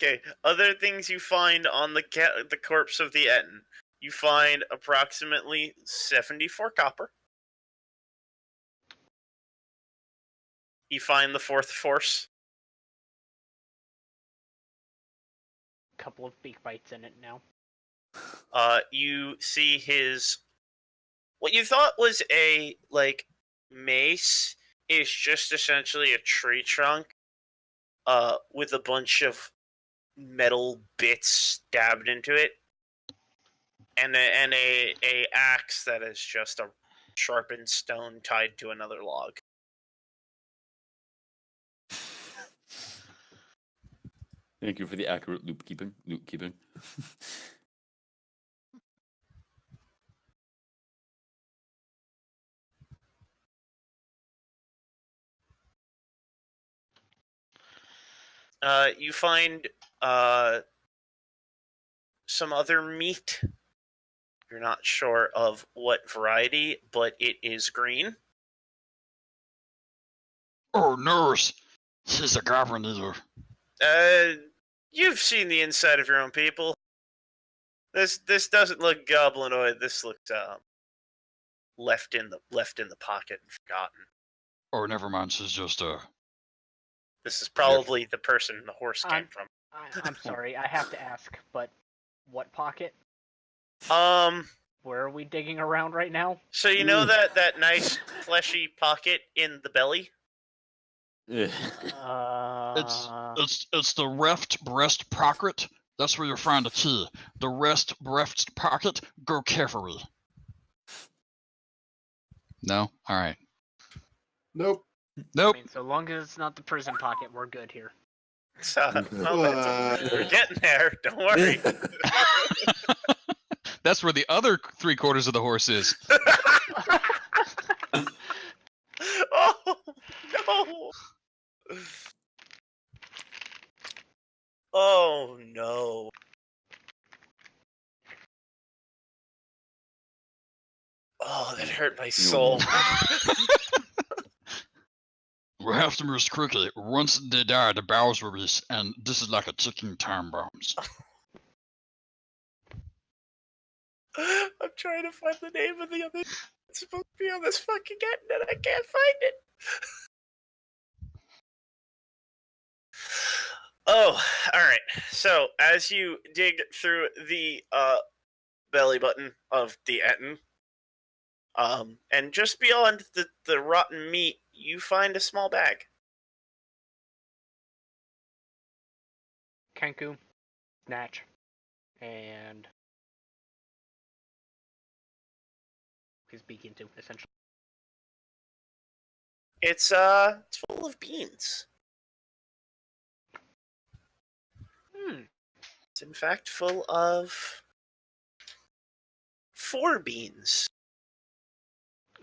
Okay, other things you find on the corpse of the Etten. You find approximately 74 copper. You find the fourth force. Couple of beak bites in it now. You see what you thought was a mace is just essentially a tree trunk with a bunch of metal bits stabbed into it, and a axe that is just a sharpened stone tied to another log. Thank you for the accurate loop keeping. You find some other meat. You're not sure of what variety, but it is green. Oh, nurse. She's a goblin eater. You've seen the inside of your own people. This doesn't look goblinoid. This looked left in the pocket and forgotten. Oh, never mind. She's just This is probably the person the horse came I'm- from. I'm sorry, I have to ask, but what pocket? Where are we digging around right now? So you know that nice fleshy pocket in the belly? It's the left breast pocket. That's where you'll find the key. The rest breast pocket. Go carefully. No? Alright. Nope. I Nope. mean, so long as it's not the prison pocket, we're good here. So, we're getting there. Don't worry. That's where the other 3/4 of the horse is. Oh no! Oh no! Oh, that hurt my soul. We have to move quickly. Once they die, the bowels release, and this is like a ticking time bombs. I'm trying to find the name of the other. It's supposed to be on this fucking end, and I can't find it. Oh, all right. So as you dig through the belly button of the Etten, and just beyond the rotten meat, you find a small bag. Kenku, Snatch, and his beak into, essentially. It's full of beans. It's in fact full of 4 beans.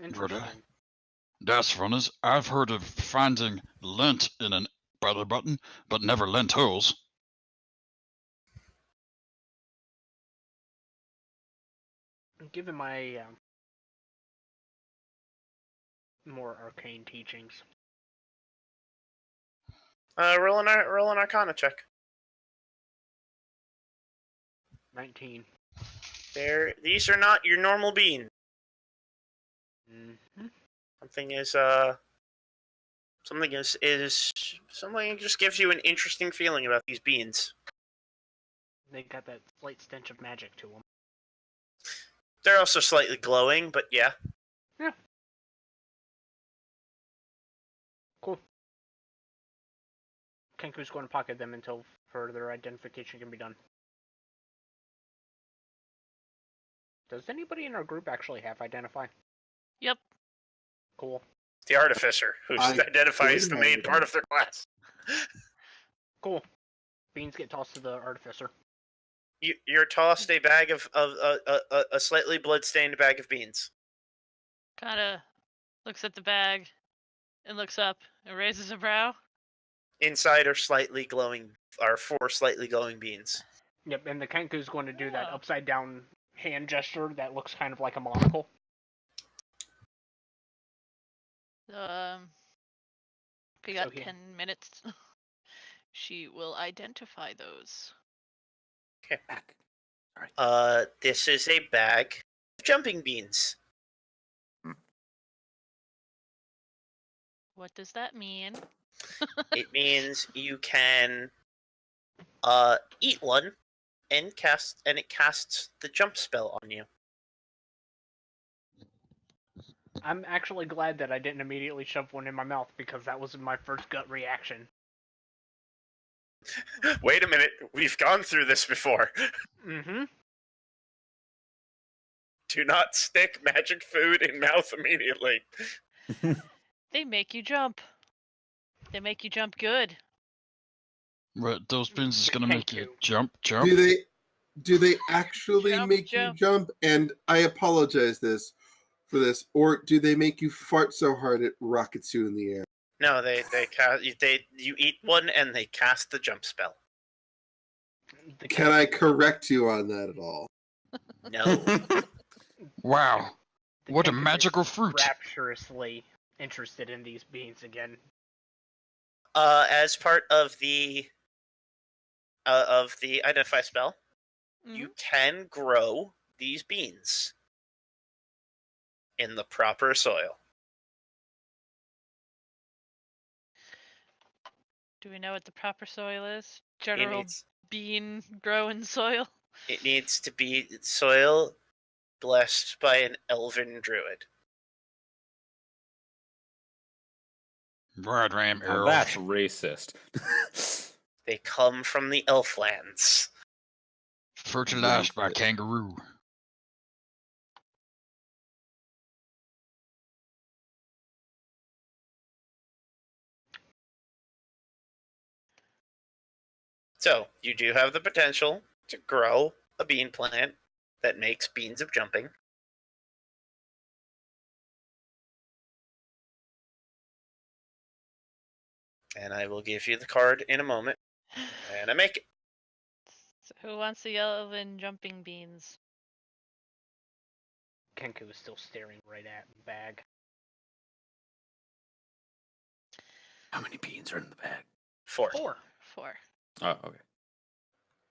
Interesting. That's funny. I've heard of finding lint in an belly button, but never lentils. Given my more arcane teachings. Roll an Arcana check. 19. These are not your normal beans. Mm-hmm. Something just gives you an interesting feeling about these beans. They got that slight stench of magic to them. They're also slightly glowing, but yeah. Yeah. Cool. Kenku's going to pocket them until further identification can be done. Does anybody in our group actually have Identify? Yep. Cool. The Artificer, who identifies the main part of their class. Cool. Beans get tossed to the Artificer. You're tossed a bag of a slightly blood-stained bag of beans. Kinda looks at the bag and looks up and raises a brow. Inside are 4 slightly glowing beans. Yep, and the Kenku's going to do that Oh. upside down hand gesture that looks kind of like a monocle. We got So he- 10 minutes. She will identify those. Okay. This is a bag of jumping beans. What does that mean? It means you can eat one and it casts the jump spell on you. I'm actually glad that I didn't immediately shove one in my mouth because that was my first gut reaction. Wait a minute, we've gone through this before. Mm-hmm. Do not stick magic food in mouth immediately. They make you jump. They make you jump good. Right, those beans is gonna make you Kenku. jump. Do they actually Jump, make jump. you jump? And I apologize for this, or do they make you fart so hard it rockets you in the air? No, you eat one and they cast the jump spell. Can I correct you on that at all? No. Wow, The what a Kenku is magical fruit! Rapturously interested in these beans again. As part of the identify spell, you can grow these beans in the proper soil. Do we know what the proper soil is? General bean growing soil? It needs to be soil blessed by an elven druid. Right, Ram Now Arrow. that's racist. They come from the elf lands. Fertilized by kangaroo. So, you do have the potential to grow a bean plant that makes beans of jumping. And I will give you the card in a moment. And I make it. So who wants the elven jumping beans? Kenku is still staring right at the bag. How many beans are in the bag? 4. 4. Oh, okay.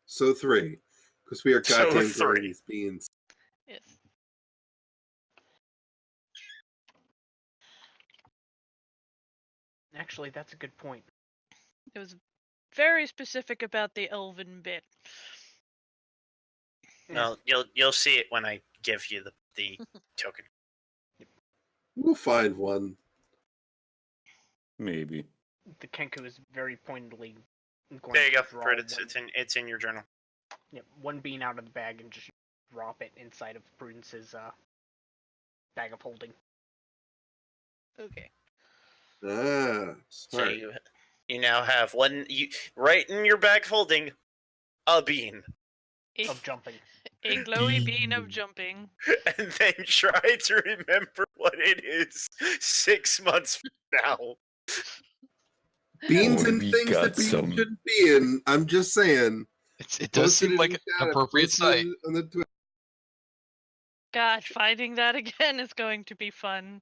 So 3, because we are So goddamn 3. growing these beans. Yes. Actually, that's a good point. It was very specific about the elven bit. No, you'll see it when I give you the token. We'll find one. Maybe. The Kenku is very pointedly going There you to go. draw Prudence, one, it's in your journal. one bean out of the bag and just drop it inside of Prudence's bag of holding. Okay. So Smart. you now have one right in your bag holding a bean, Of jumping. A glowy bean of jumping. and then try to remember what it is 6 months from now. Beans Boy, and we things got that beans some. shouldn't be in. I'm just saying. It does Posted seem it like in an chat, appropriate posted site. it on the Twitter. God, finding that again is going to be fun,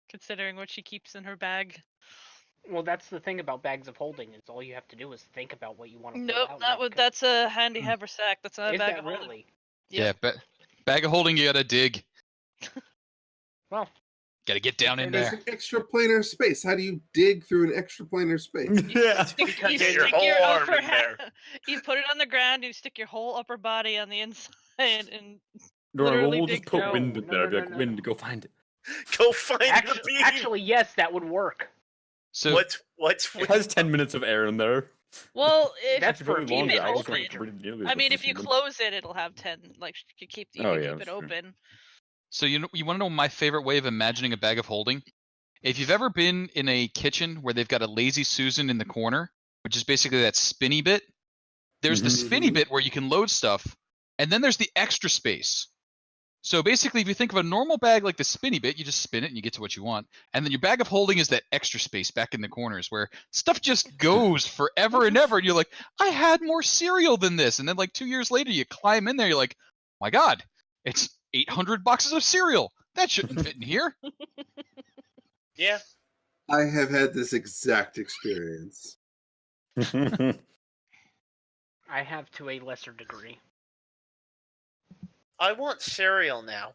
considering what she keeps in her bag. Well, that's the thing about bags of holding, is all you have to do is think about what you want to pull Nope, out. not with. That's a handy haversack. That's not a Is bag that of holding. really? Yep. Yeah, bag of holding, you gotta dig. Well, Gotta get down in There's there. an extra planar space. How do you dig through an extra planar space? Yeah. because You get your it- whole arm upper in there. You put it on the ground. You stick your whole upper body on the inside, and No, literally we'll dig just put through. wind in No, there. no, Be no, like, no, wind, no. go find it. Go find the actually, bean. actually, yes, that would work. So What's It has 10 minutes of air in there. Well, if That's Actually, for probably a keep longer. it I just open. want to breathe nearly as I much mean, as if you human. close it, it'll have 10. Like you keep Oh, can yeah, keep it that's true. open. So you want to know my favorite way of imagining a bag of holding? If you've ever been in a kitchen where they've got a lazy Susan in the corner, which is basically that spinny bit, there's the Mhm. spinny bit where you can load stuff, and then there's the extra space. So basically, if you think of a normal bag like the spinny bit, you just spin it and you get to what you want. And then your bag of holding is that extra space back in the corners where stuff just goes forever and ever. And you're like, I had more cereal than this. And then like 2 years later, you climb in there, you're like, oh my God, it's 800 boxes of cereal. That shouldn't fit in here. Yeah. I have had this exact experience. I have to a lesser degree. I want cereal now.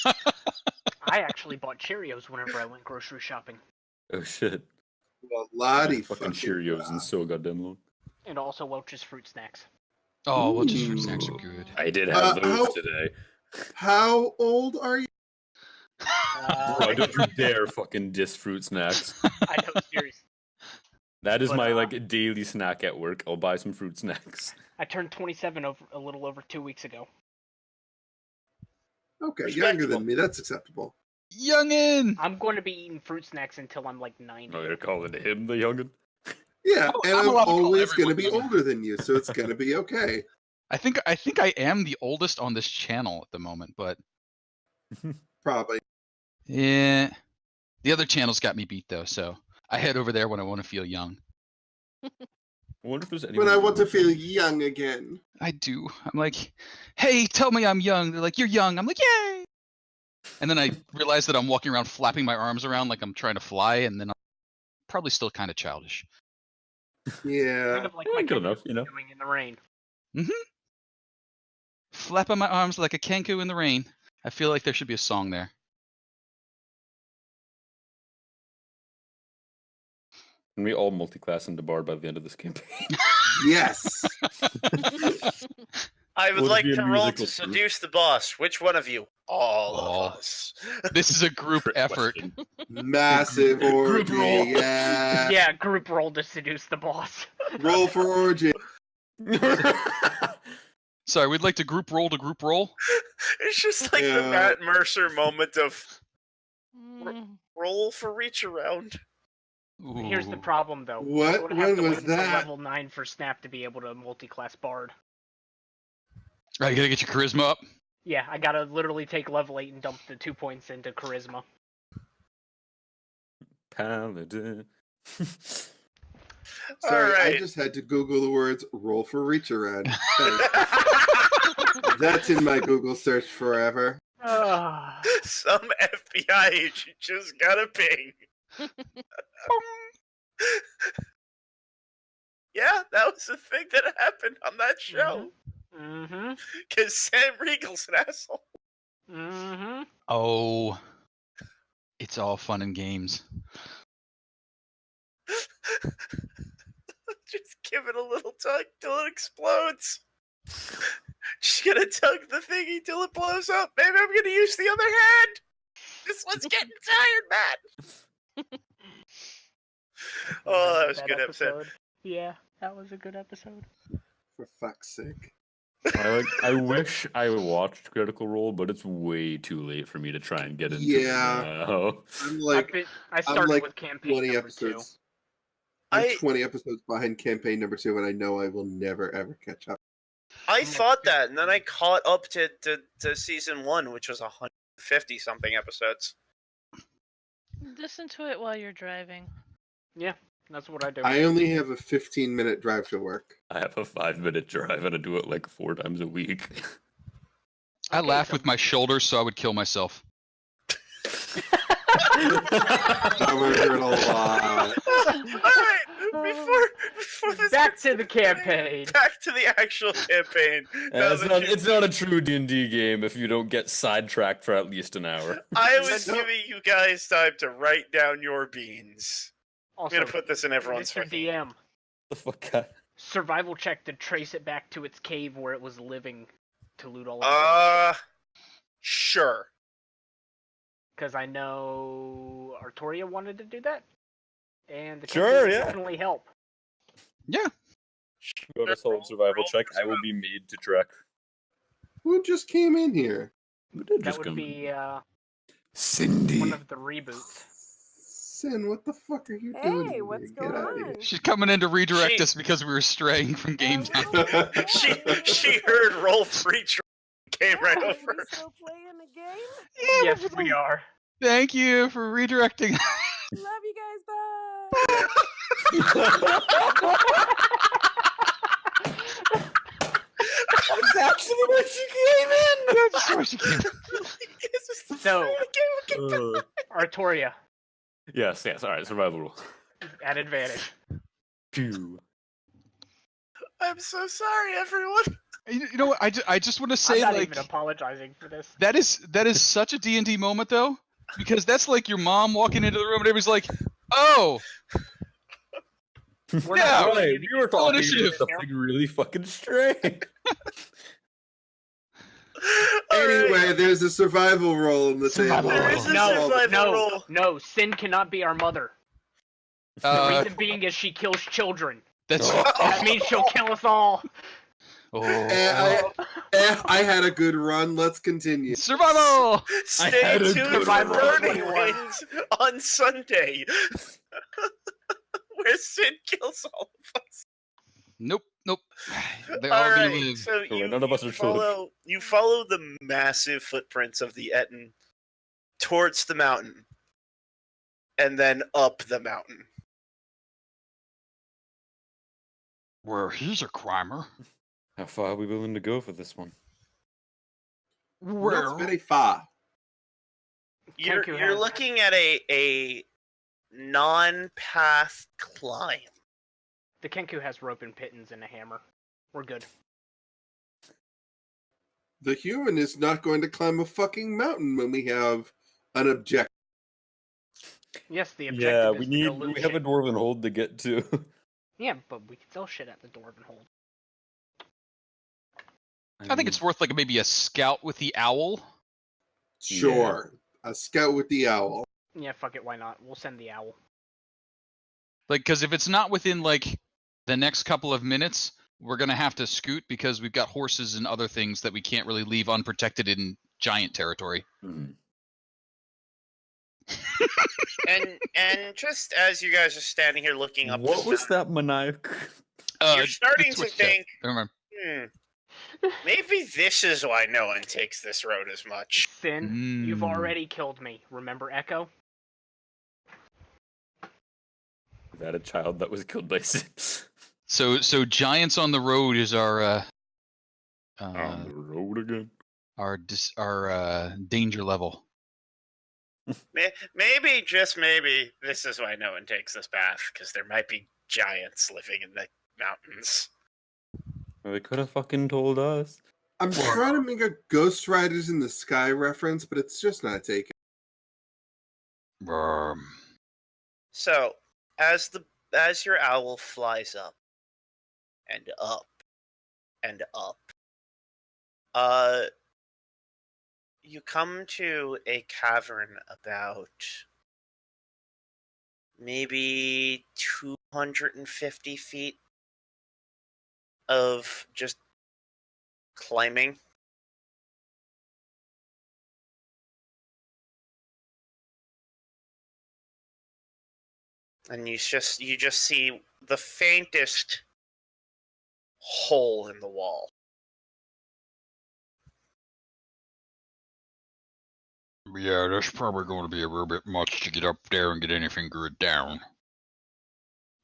I actually bought Cheerios whenever I went grocery shopping, Oh shit. Well, Lottie Fucking Cheerios God. and so goddamn long. and also Welch's fruit snacks. Oh, well, just fruit snacks are Ooh. good. I did have those how- today. How old are you? Bro, don't you dare fucking diss fruit snacks. I know, seriously. That is But, my like daily snack at work. I'll buy some fruit snacks. I turned 27 a little over 2 weeks ago. Okay, younger than me. That's acceptable. Youngin! I'm going to be eating fruit snacks until I'm like 90. Oh, you're calling him the youngin? Yeah, and I'm I'm allowed to call always going to everyone be younger. older than you, so it's going to be okay. I think I am the oldest on this channel at the moment, but Probably. yeah, the other channels got me beat though, so I head over there when I want to feel young. I wonder if there's When anyone I want to who- feel young again. I do. I'm like, hey, tell me I'm young. They're like, you're young. I'm like, yay! And then I realize that I'm walking around flapping my arms around like I'm trying to fly, and then I'm probably still kind of childish. Yeah. Kind of like Yeah, my good cat enough, you know. doing in the rain. Flapping my arms like a kanku in the rain. I feel like there should be a song there. And we all multi-class into bard by the end of this campaign. Yes. I would Would it like be a to roll musical to proof? seduce the boss. Which one of you? All All. of us. This is a group Trick effort. question. Massive Group orgy. roll. Yeah. Yeah, group roll to seduce the boss. Roll for orgy. Sorry, we'd like to group roll. It's just like the Yeah. Matt Mercer moment of Mm. roll for reach around. Here's the Ooh. problem, though. What? I would have When to was wait until that? level 9 for Snap to be able to multi-class Bard. Right, you gotta get your charisma up. Yeah, I gotta literally take level 8 and dump the 2 points into Charisma. Paladin. Sorry, I Alright. just had to Google the words roll for reach around. That's in my Google search forever. Ah, Some FBI agent just got a ping. Yeah, that was the thing that happened on that show. mm-hmm. Because Sam Riegel's an asshole. Mm-hmm. Oh, it's all fun and games. Just give it a little tug till it explodes. Just gonna tug the thingy till it blows up. Maybe I'm gonna use the other hand. This one's getting tired, man. Oh, that was a good episode. Yeah, that was a good episode. For fuck's sake. I wish I watched Critical Role, but it's way too late for me to try and get into Yeah. it now. I started with campaign 20 number 2. episodes. I'm I 20 episodes behind campaign number 2, and I know I will never ever catch up. I thought that, and then I caught up to season 1, which was 150 something episodes. Listen to it while you're driving. Yeah, that's what I do. I only have a 15-minute drive to work. I have a 5-minute drive and I do it like 4 times a week. I Okay, laugh so- with my shoulders, so I would kill myself. I would heard a lot. Alright, before this Back gets to the campaign. back to the actual campaign. Now that you- It's not a true D&D game if you don't get sidetracked for at least an hour. I was No. giving you guys time to write down your beans. I'm Also, gonna put this in everyone's Mr. fucking... DM, The fuck? guy? survival check to trace it back to its cave where it was living to loot all of it. Sure. Because I know Artoria wanted to do that, and the Sure, campaign would yeah. definitely help. Yeah. Go to solid survival check. I will be made to trek. Who just came in here? Who did That just would come? be Cindy. one of the reboots. Sin, what the fuck are you doing? Hey, in what's here? going Get out of on? She's coming in to redirect She- us because we were straying from game time. here. She heard roll free came right Yeah, over. we still playing the game? Yes, we are. Thank you for redirecting. Love you guys, bye! That's actually where she came in. That's where she came. So, Artoria, Yes. All right, survival rule. at advantage. Phew. I'm so sorry, everyone. You know what? I just want to say, I'm not like, even apologizing for this. that is such a D&D moment though, because that's like your mom walking into the room and everybody's like, "Oh, We're Yeah, not Right, going to we were talking initiative. about something really fucking strange. Anyway, there's a survival roll in the Survival table. There is a No, survival no, roll. no. Sin cannot be our mother. The reason being is she kills children. that's That means she'll kill us all. I had a good run. Let's continue. survival." Stay had a tuned good for run. Burning 21. Wings on Sunday, where Sid kills all of us. Nope. They All all right, do live. so none of us are children. you follow the massive footprints of the Etten towards the mountain, and then up the mountain. Well, he's a crimer. How far are we willing to go for this one? Not very far. You're Kenku you're has- looking at a non-path climb. The Kenku has rope and pittons and a hammer. We're good. The human is not going to climb a fucking mountain when we have an objective. Yes, the objective Yeah, is to go loot we have a shit. dwarven hold to get to. Yeah, but we can sell shit at the Dwarven Hold. I think it's worth like maybe a scout with the owl. Sure. A scout with the owl. Yeah, fuck it, why not? We'll send the owl. Like, because if it's not within like the next couple of minutes, we're gonna have to scoot because we've got horses and other things that we can't really leave unprotected in giant territory. Mhm. And just as you guys are standing here looking up, What was that maniac? You're starting to Twitch chat. think, Remember, maybe this is why no one takes this road as much. Sin, you've Mm. already killed me. Remember Echo? Is that a child that was killed by six? so giants on the road is our On the road again. our danger level. Maybe, just maybe, this is why no one takes this path, because there might be giants living in the mountains. Well, they could have fucking told us. I'm trying to make a Ghost Riders in the Sky reference, but it's just not taken. So, as your owl flies up and up and up, you come to a cavern about maybe 250 feet of just climbing. And you just see the faintest hole in the wall. Yeah, that's probably going to be a little bit much to get up there and get anything good down.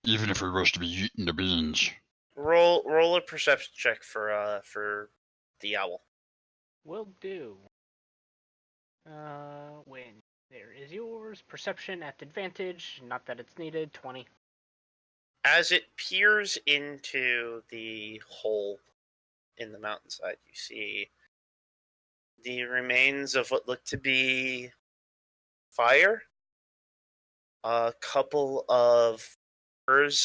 Even if it was to be eating the beans. Roll a perception check for the owl. Will do. When there is yours. Perception at advantage. Not that it's needed. 20. As it peers into the hole in the mountainside, you see the remains of what looked to be fire. A couple of furs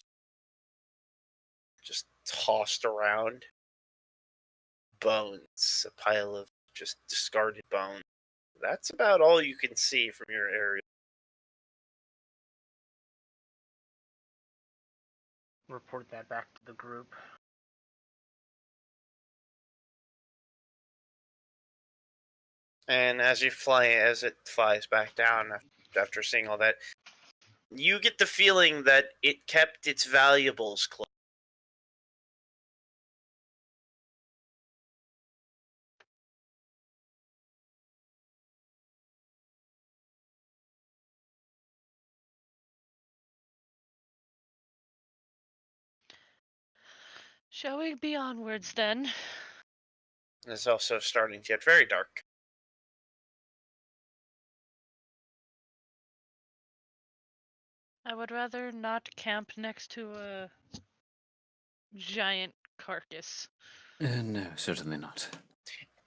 just tossed around. Bones. A pile of just discarded bones. That's about all you can see from your area. Report that back to the group. And as it flies back down after seeing all that, you get the feeling that it kept its valuables close. Shall we be onwards then? It's also starting to get very dark. I would rather not camp next to a giant carcass. No, certainly not.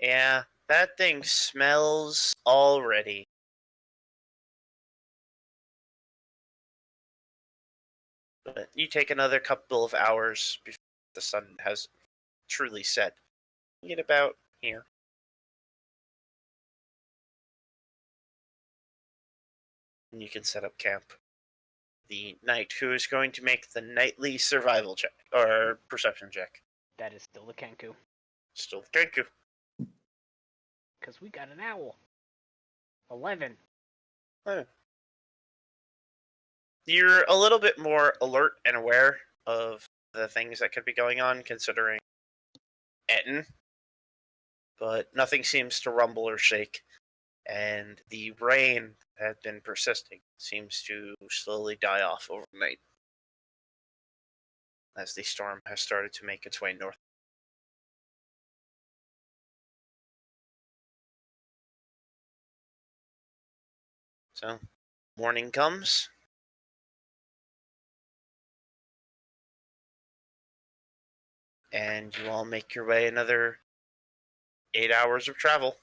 Yeah, that thing smells already. But you take another couple of hours before the sun has truly set. You get about here. And you can set up camp. The knight who is going to make the nightly survival check, or perception check. That is still the Kenku. Still the Kenku. Because we got an owl. 11. Oh. You're a little bit more alert and aware of the things that could be going on, considering Etten. But nothing seems to rumble or shake. And the rain that had been persisting seems to slowly die off overnight, as the storm has started to make its way north. So, morning comes. And you all make your way another 8 hours of travel.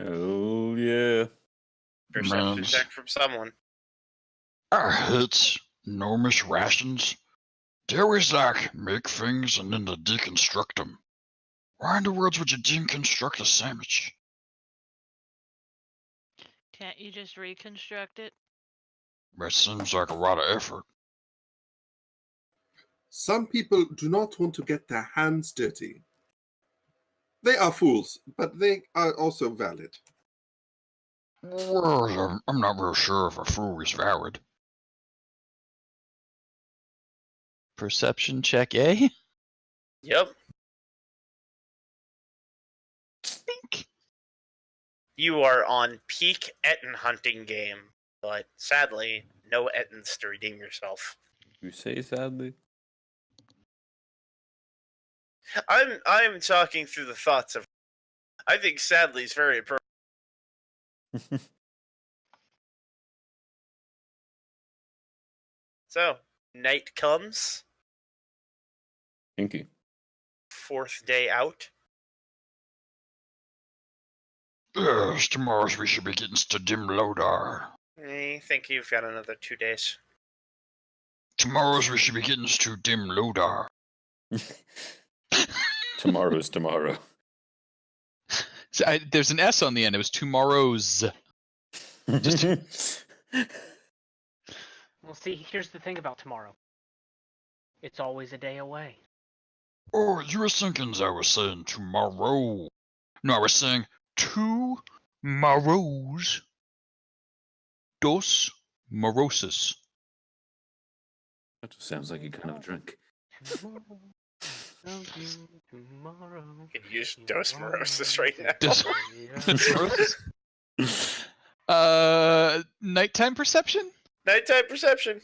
Oh, yeah. Perception Mans. check from someone. I hate enormous rations. They always like make things and then they deconstruct them. Why in the world would you deconstruct a sandwich? Can't you just reconstruct it? That seems like a lot of effort. Some people do not want to get their hands dirty. They are fools, but they are also valid. Well, I'm not real sure if a fool is valid. Perception check, eh? Yep. Think. You are on peak Etten hunting game, but sadly, no Ettens to redeem yourself. You say sadly? I'm talking through the thoughts of. I think sadly is very appropriate. So, night comes. Thank you. 4th day out. Yes, tomorrow's we should be getting to Dim Lodar. I think you've got another 2 days. Tomorrow's we should be getting to Dim Lodar. Tomorrow's tomorrow. So there's an S on the end. It was tomorrow's. Well, see, here's the thing about tomorrow. It's always a day away. Oh, you were thinking I was saying tomorrow. No, I was saying tomorrows. Dos morosis. That just sounds like a kind of drink. Tomorrow. You can use Dos Morosis right now. Dos Morosis? Nighttime perception? Nighttime perception.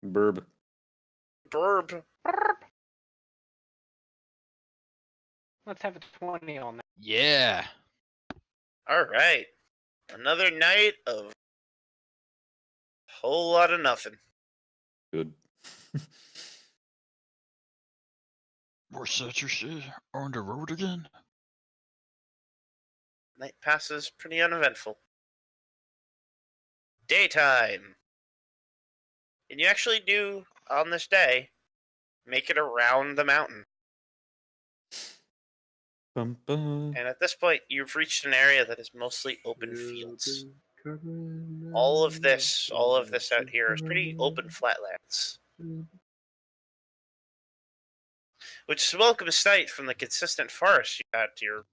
Burb. Burb. Let's have a 20 on that. Yeah. All right. Another night of a whole lot of nothing. Good. What's that you say? On the road again? Night passes pretty uneventful. Daytime. And you actually do, on this day, make it around the mountain. Bum, bum. And at this point, you've reached an area that is mostly open fields. All of this out here is pretty open flatlands. Which is a welcome sight from the consistent forest you had to your,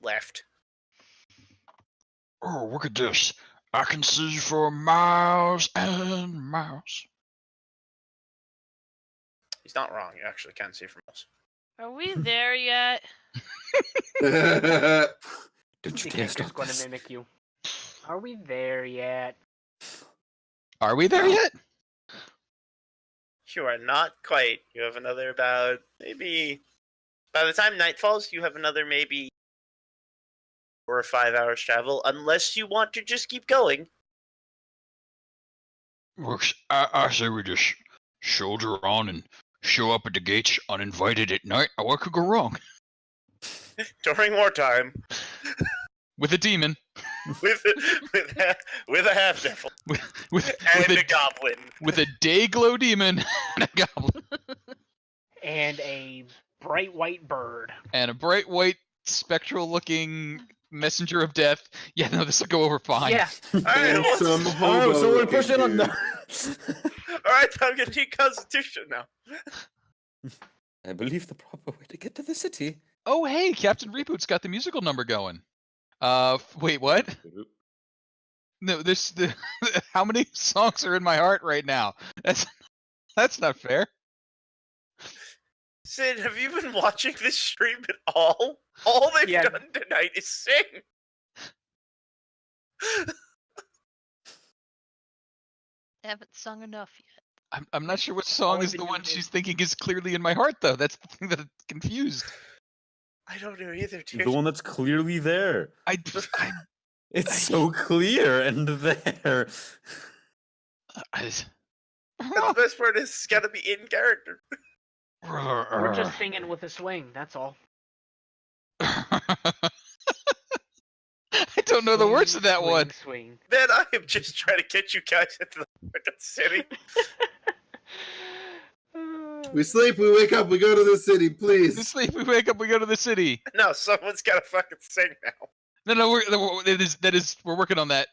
left. Oh, look at this. I can see for miles and miles. He's not wrong. You actually can see from us. Are we there yet? Don't you The dare character's stop going to this. mimic you. Are we there yet? Are we there yet? You are not quite. You have another about maybe. By the time night falls, you have another maybe 4 or 5 hours travel, unless you want to just keep going. Looks, I say we just shoulder on and show up at the gates uninvited at night. What could go wrong? During wartime, With a demon. with a half devil With and a a goblin. with a day glow demon and a goblin. And a bright white bird. And a bright white spectral looking messenger of death. Yeah, no, this will go over fine. Yeah. Alright, And what's- some Oh, hobo someone looking push it on dude. Alright, I'm gonna do Constitution now. I believe the proper way to get to the city. Oh, hey, Captain Reboot's got the musical number going. Wait, what? No, how many songs are in my heart right now? That's not fair. Sid, have you been watching this stream at all? All they've Yeah. done tonight is sing. I haven't sung enough yet. I'm not sure which song All is I've the been one doing she's is- thinking is clearly in my heart, though. That's the thing that I'm confused. I don't know either, dude. The one that's clearly there. I It's so clear and there. The best part is it's gotta be in character. We're just singing with a swing, that's all. I don't know the words of that Swing, one. Swing. Man, I am just trying to get you guys into the fucking city. We sleep, we wake up, we go to the city, We please. sleep, we wake up, we go to the city. No, someone's gotta fucking sing now. No, we're working on that.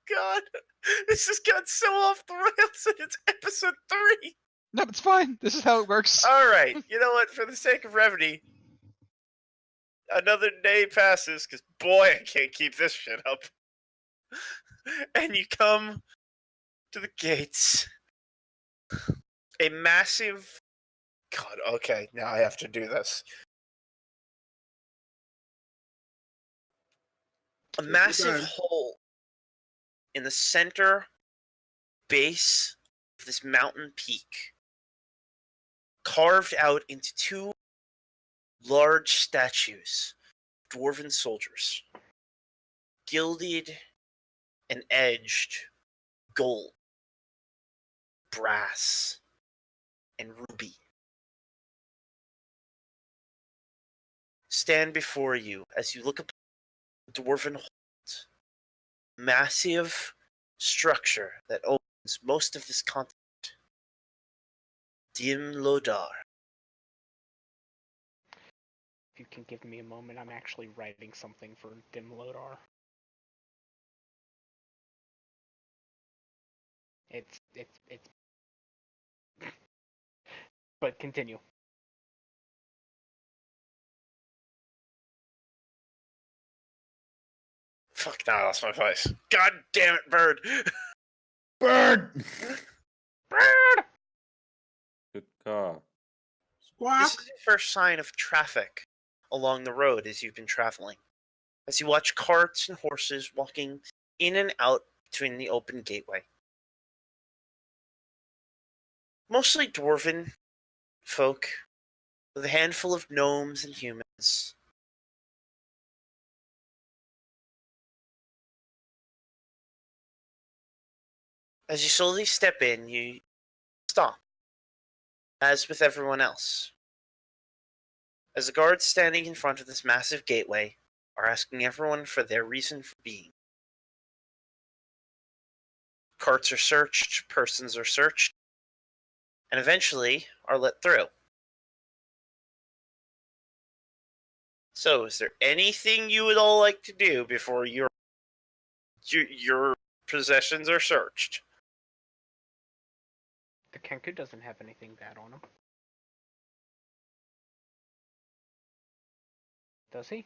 God, this has gone so off the rails and it's episode 3. No, it's fine. This is how it works. Alright, you know what? For the sake of brevity, another day passes, because boy, I can't keep this shit up. And you come to the gates. A massive. God, okay, now I have to do this. A Take your massive time. hole in the center base of this mountain peak, carved out into 2 large statues, dwarven soldiers, gilded and edged gold, brass, and ruby. Stand before you as you look upon the dwarven hold, massive structure that owns most of this continent. Dim Lodar. If you can give me a moment, I'm actually writing something for Dim Lodar. It's. But continue. Fuck, now I lost my voice. God damn it, bird! Bird! Bird! Good call. Squawk. This is the first sign of traffic along the road as you've been traveling. As you watch carts and horses walking in and out between the open gateway. Mostly dwarven folk, with a handful of gnomes and humans. As you slowly step in, you stop, as with everyone else. As the guards standing in front of this massive gateway are asking everyone for their reason for being. Carts are searched, persons are searched, and eventually are let through. So, is there anything you would all like to do before your possessions are searched? The Kenku doesn't have anything bad on him. Does he?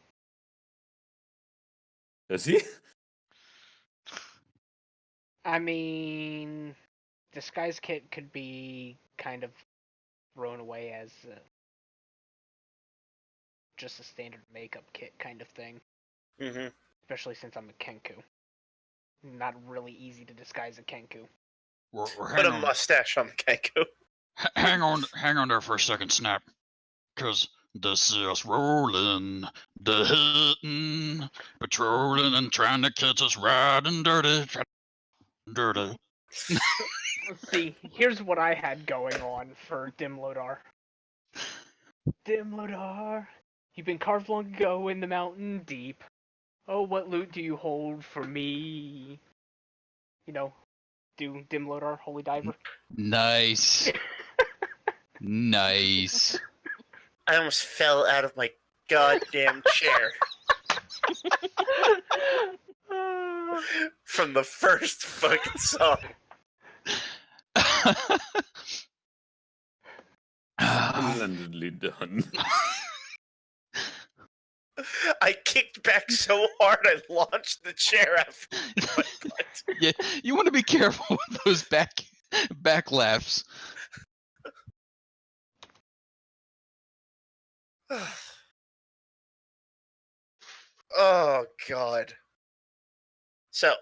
Does he? I mean, disguise kit could be kind of thrown away as just a standard makeup kit kind of thing. Mm-hmm. Especially since I'm a Kenku. Not really easy to disguise a Kenku. We're Put a mustache on the Kenku. hang on there for a second, Snap. Cause this is rolling, the hitting, patrolling and trying to catch us riding dirty. See, here's what I had going on for Dimlodar. Dimlodar, you've been carved long ago in the mountain deep. Oh, what loot do you hold for me? You know, do Dimlodar, Holy Diver. Nice. Nice. I almost fell out of my goddamn chair. From the first fucking song. Splendidly done. I kicked back so hard I launched the chair after my butt. Yeah, you want to be careful with those back laughs. Oh, God. So,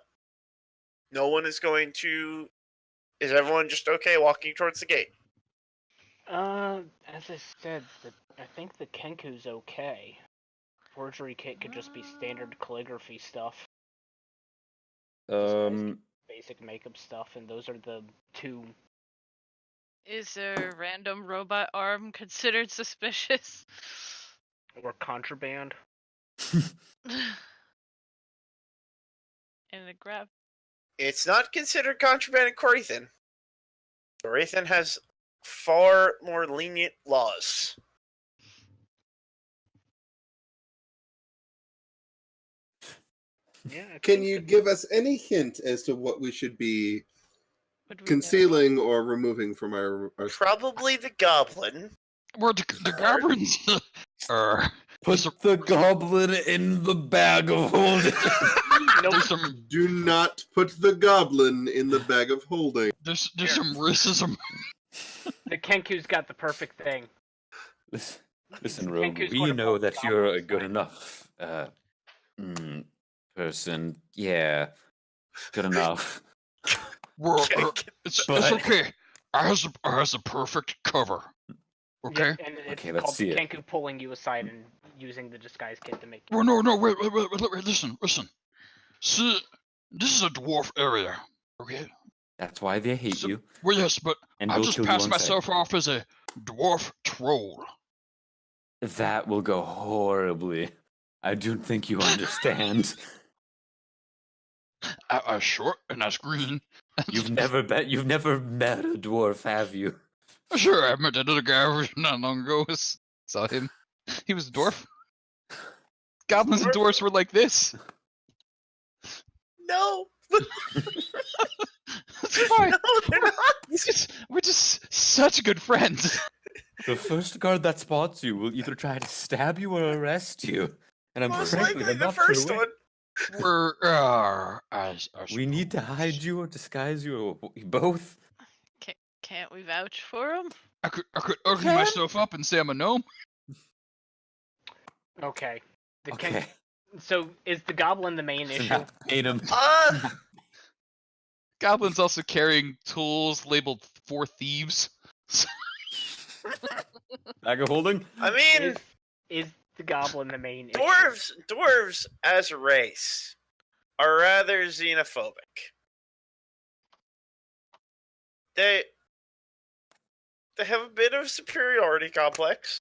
no one is going to... Is everyone just okay walking towards the gate? As I said, I think the Kenku's okay. Forgery kit could just be standard calligraphy stuff. Basic makeup stuff, and those are the two. Is a random robot arm considered suspicious? Or contraband. And the grab. It's not considered contraband in Corythan. Corythan has far more lenient laws. Yeah. I Can think you that- give us any hint as to what we should be Would we know? concealing or removing from our Probably the goblin. Where the goblins Put the goblin in the bag of holding. Nope. there's some Do not put the goblin in the bag of holding. there's some racism. The Kenku's got the perfect thing. Listen, Rogue, Kenku's we going to know pull that you're a goblins good back. enough person. Yeah, good enough. It's But- okay. I has a perfect cover. Okay. Yeah, and it's Okay, let's called see it. Kenku pulling you aside and using the disguise kit to make Well, no, wait, listen. See, this is a dwarf area. Okay. That's why they hate So- you. Well, yes, but And I we'll just kill you passed on myself sight. off as a dwarf troll. That will go horribly. I don't think you understand. I short and that's green. You've never met a dwarf, have you? Sure, I met that other guy not long ago. Saw him. He was a dwarf. Goblins and dwarfs were like this. No! It's fine. No, they're not. We're just such good friends. The first guard that spots you will either try to stab you or arrest you. And I'm Most frankly, likely I'm the not sure first which. one. We're, We need to hide you or disguise you or both. Can't we vouch for him? I could ugly myself up and say I'm a gnome. Okay. Okay. So is the goblin the main issue? Hate him. Goblin's also carrying tools labeled for thieves. Bag of holding? I mean, Is the goblin the main issue? dwarves as a race are rather xenophobic. They have a bit of superiority complex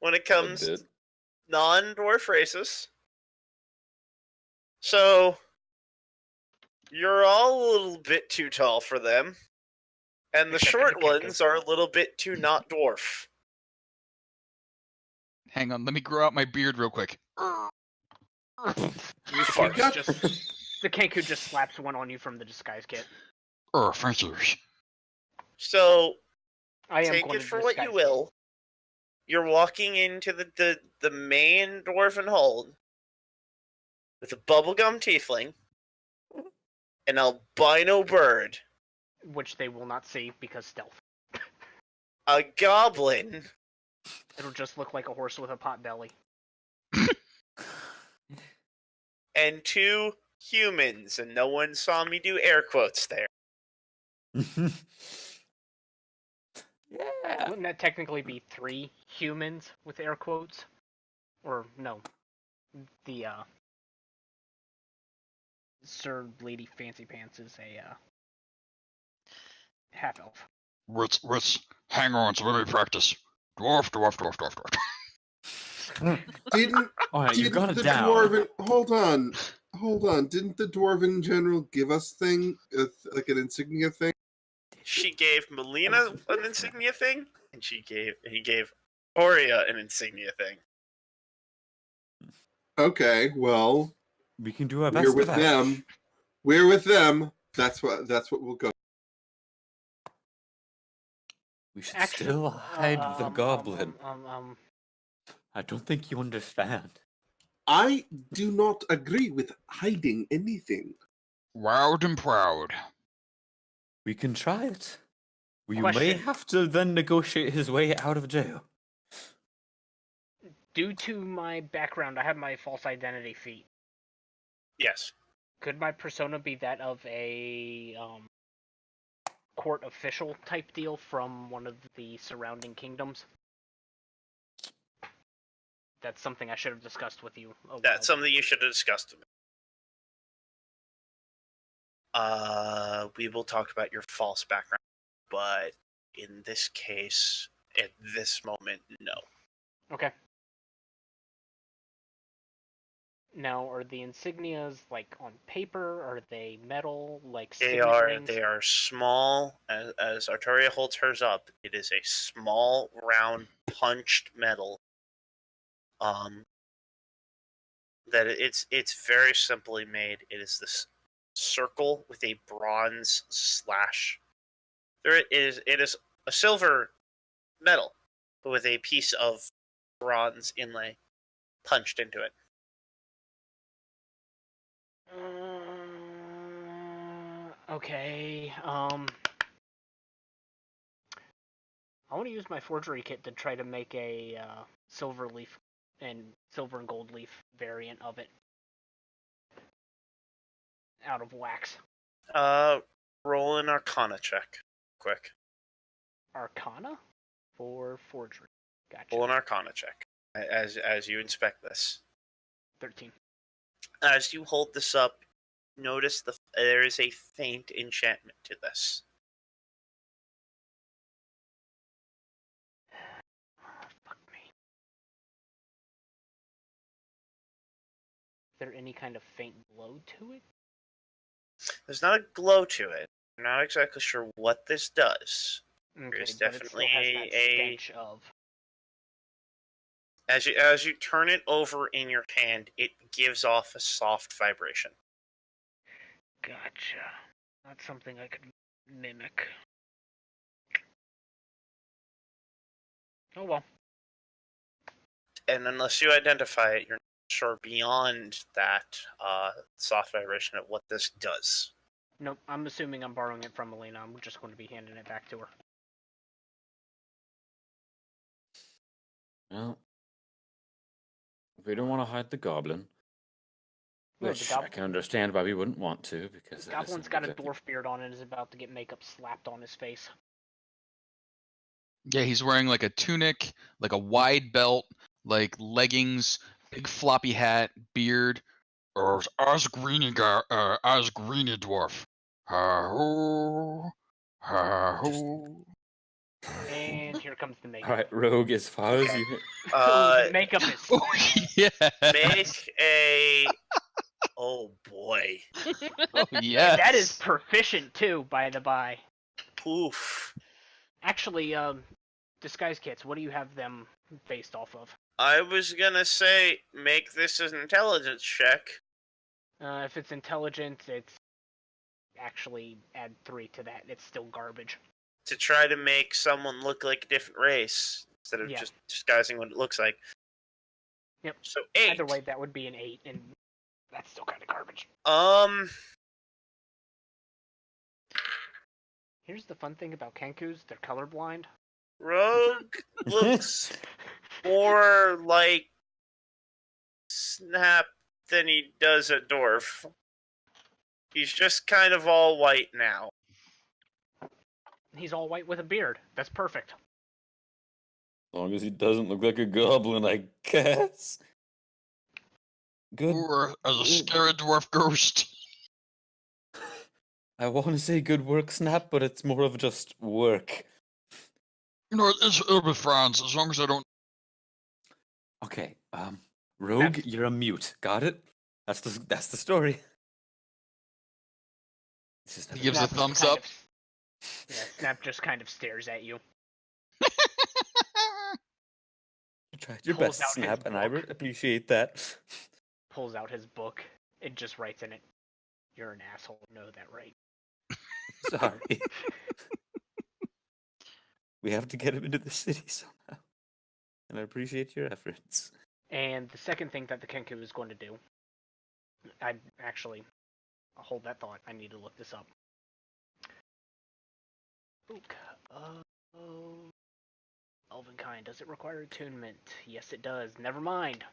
when it comes to non-dwarf races. So you're all a little bit too tall for them, and the Except short for Kenku. ones are a little bit too not dwarf. Hang on, let me grow out my beard real quick. You fart. The Kenku just slaps one on you from the disguise kit. thank you. So I am take going it to for what you disguise will. You're walking into the main dwarven hold with a bubblegum tiefling, an albino bird, kit, which they will not see because stealth. a goblin, It'll just look like a horse with a pot belly. and 2 humans, and no one saw me do air quotes there. Yeah. Wouldn't that technically be 3 humans with air quotes? Or no, the Sir Lady Fancy Pants is a half elf. Let's hang on, so let me practice. Dwarf. Didn't Alright, you got it the down. dwarven? Hold on. Didn't the dwarven general give us like an insignia thing? She gave Melina an insignia thing, and he gave Artoria an insignia thing. Okay, well, We can do our best. we're with them. We're with them. That's what we'll go. We should Actually, still hide the goblin. um, I don't think you understand. I do not agree with hiding anything. Loud and proud. We can try it. We may Question. have to then negotiate his way out of jail. Due to my background, I have my false identity feat. Yes. Could my persona be that of a court official type deal from one of the surrounding kingdoms? That's something I should have discussed with you. That's something you should have discussed with me. We will talk about your false background, but in this case, at this moment, no. Okay. Now, are the insignias like on paper? Are they metal? Like They signet are rings? they are small. As Artoria holds hers up, it is a small, round, punched metal. That it's very simply made. It is this circle with a bronze slash. It is a silver metal, but with a piece of bronze inlay punched into it. Okay. I want to use my forgery kit to try to make a silver and gold leaf variant of it out of wax. Roll an Arcana check, quick. Arcana for forgery. Gotcha. Roll an Arcana check as you inspect this. 13. As you hold this up, notice there is a faint enchantment to this. Fuck me. Is there any kind of faint glow to it? There's not a glow to it. I'm not exactly sure what this does. Okay, There's but it still definitely has that stench of. As you turn it over in your hand, it gives off a soft vibration. Gotcha. Not something I could mimic. Oh well. And unless you identify it, you're not sure beyond that soft vibration of what this does. Nope, I'm assuming I'm borrowing it from Elena. I'm just going to be handing it back to her. Well, if we don't want to hide the goblin, No, which I can understand why we wouldn't want to, because The that is goblin's not got a exactly- dwarf beard on and is about to get makeup slapped on his face. Yeah, he's wearing like a tunic, like a wide belt, like leggings, big floppy hat, beard. As greeny dwarf. Ha-ho. Ha-ho. And here comes the makeup. All right, Rogue, as far as you. The makeup is Oh yeah. Make a. Oh boy. Oh And yes. that is proficient too, by the by. Oof. Actually, disguise kits, what do you have them based off of? I was gonna say, make this an intelligence check. If it's intelligent, it's actually add 3 to that. It's still garbage. To try to make someone look like a different race instead of Yeah. just disguising what it looks like. Yep. So 8. Either way, that would be an 8, and that's still kind of garbage. Here's the fun thing about Kenkus, they're colorblind. Rogue looks more like Snap than he does a dwarf. He's just kind of all white now. He's all white with a beard. That's perfect. As long as he doesn't look like a goblin, I guess. Good. Or as a scary dwarf ghost. I want to say good work, Snap, but it's more of just work. You know, it'll be friends as long as I don't. Okay, Rogue, Snap. you're a mute. Got it? That's the story. This is He gives a Snap thumbs kind up. Yeah, Snap just kind of stares at you. You tried your Pulls best, out his Snap, and I book. appreciate that. Pulls out his book. It just writes in it, "You're an asshole, know that, right?" Sorry. We have to get him into the city somehow. And I appreciate your efforts. And the second thing that the Kenku is going to do, I'll hold that thought. I need to look this up. Book. Elvenkind, does it require attunement? Yes, it does. Never mind.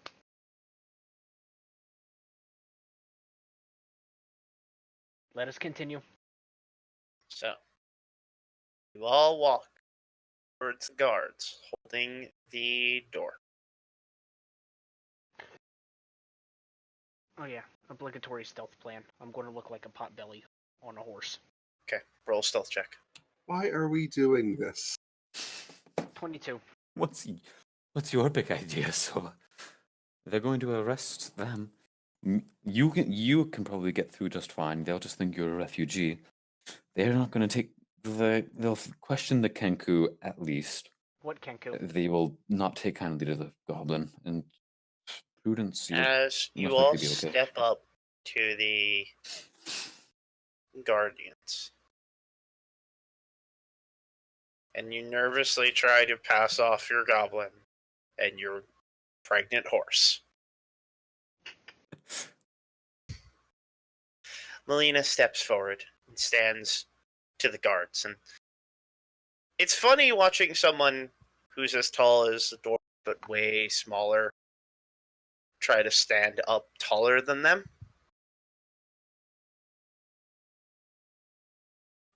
Let us continue. So, you all walk towards the guards, holding the door. Oh yeah, obligatory stealth plan. I'm going to look like a potbelly on a horse. Okay, roll stealth check. Why are we doing this? 22. What's your big idea, so they're going to arrest them. You can probably get through just fine. They'll just think you're a refugee. They're not going to take they'll question the Kenku at least. What Kenku? They will not take kindly to the goblin, and prudence. As you most all likely be okay. step up to the guardians, and you nervously try to pass off your goblin and your pregnant horse. Melina steps forward and stands to the guards, and it's funny watching someone who's as tall as the dwarf but way smaller try to stand up taller than them.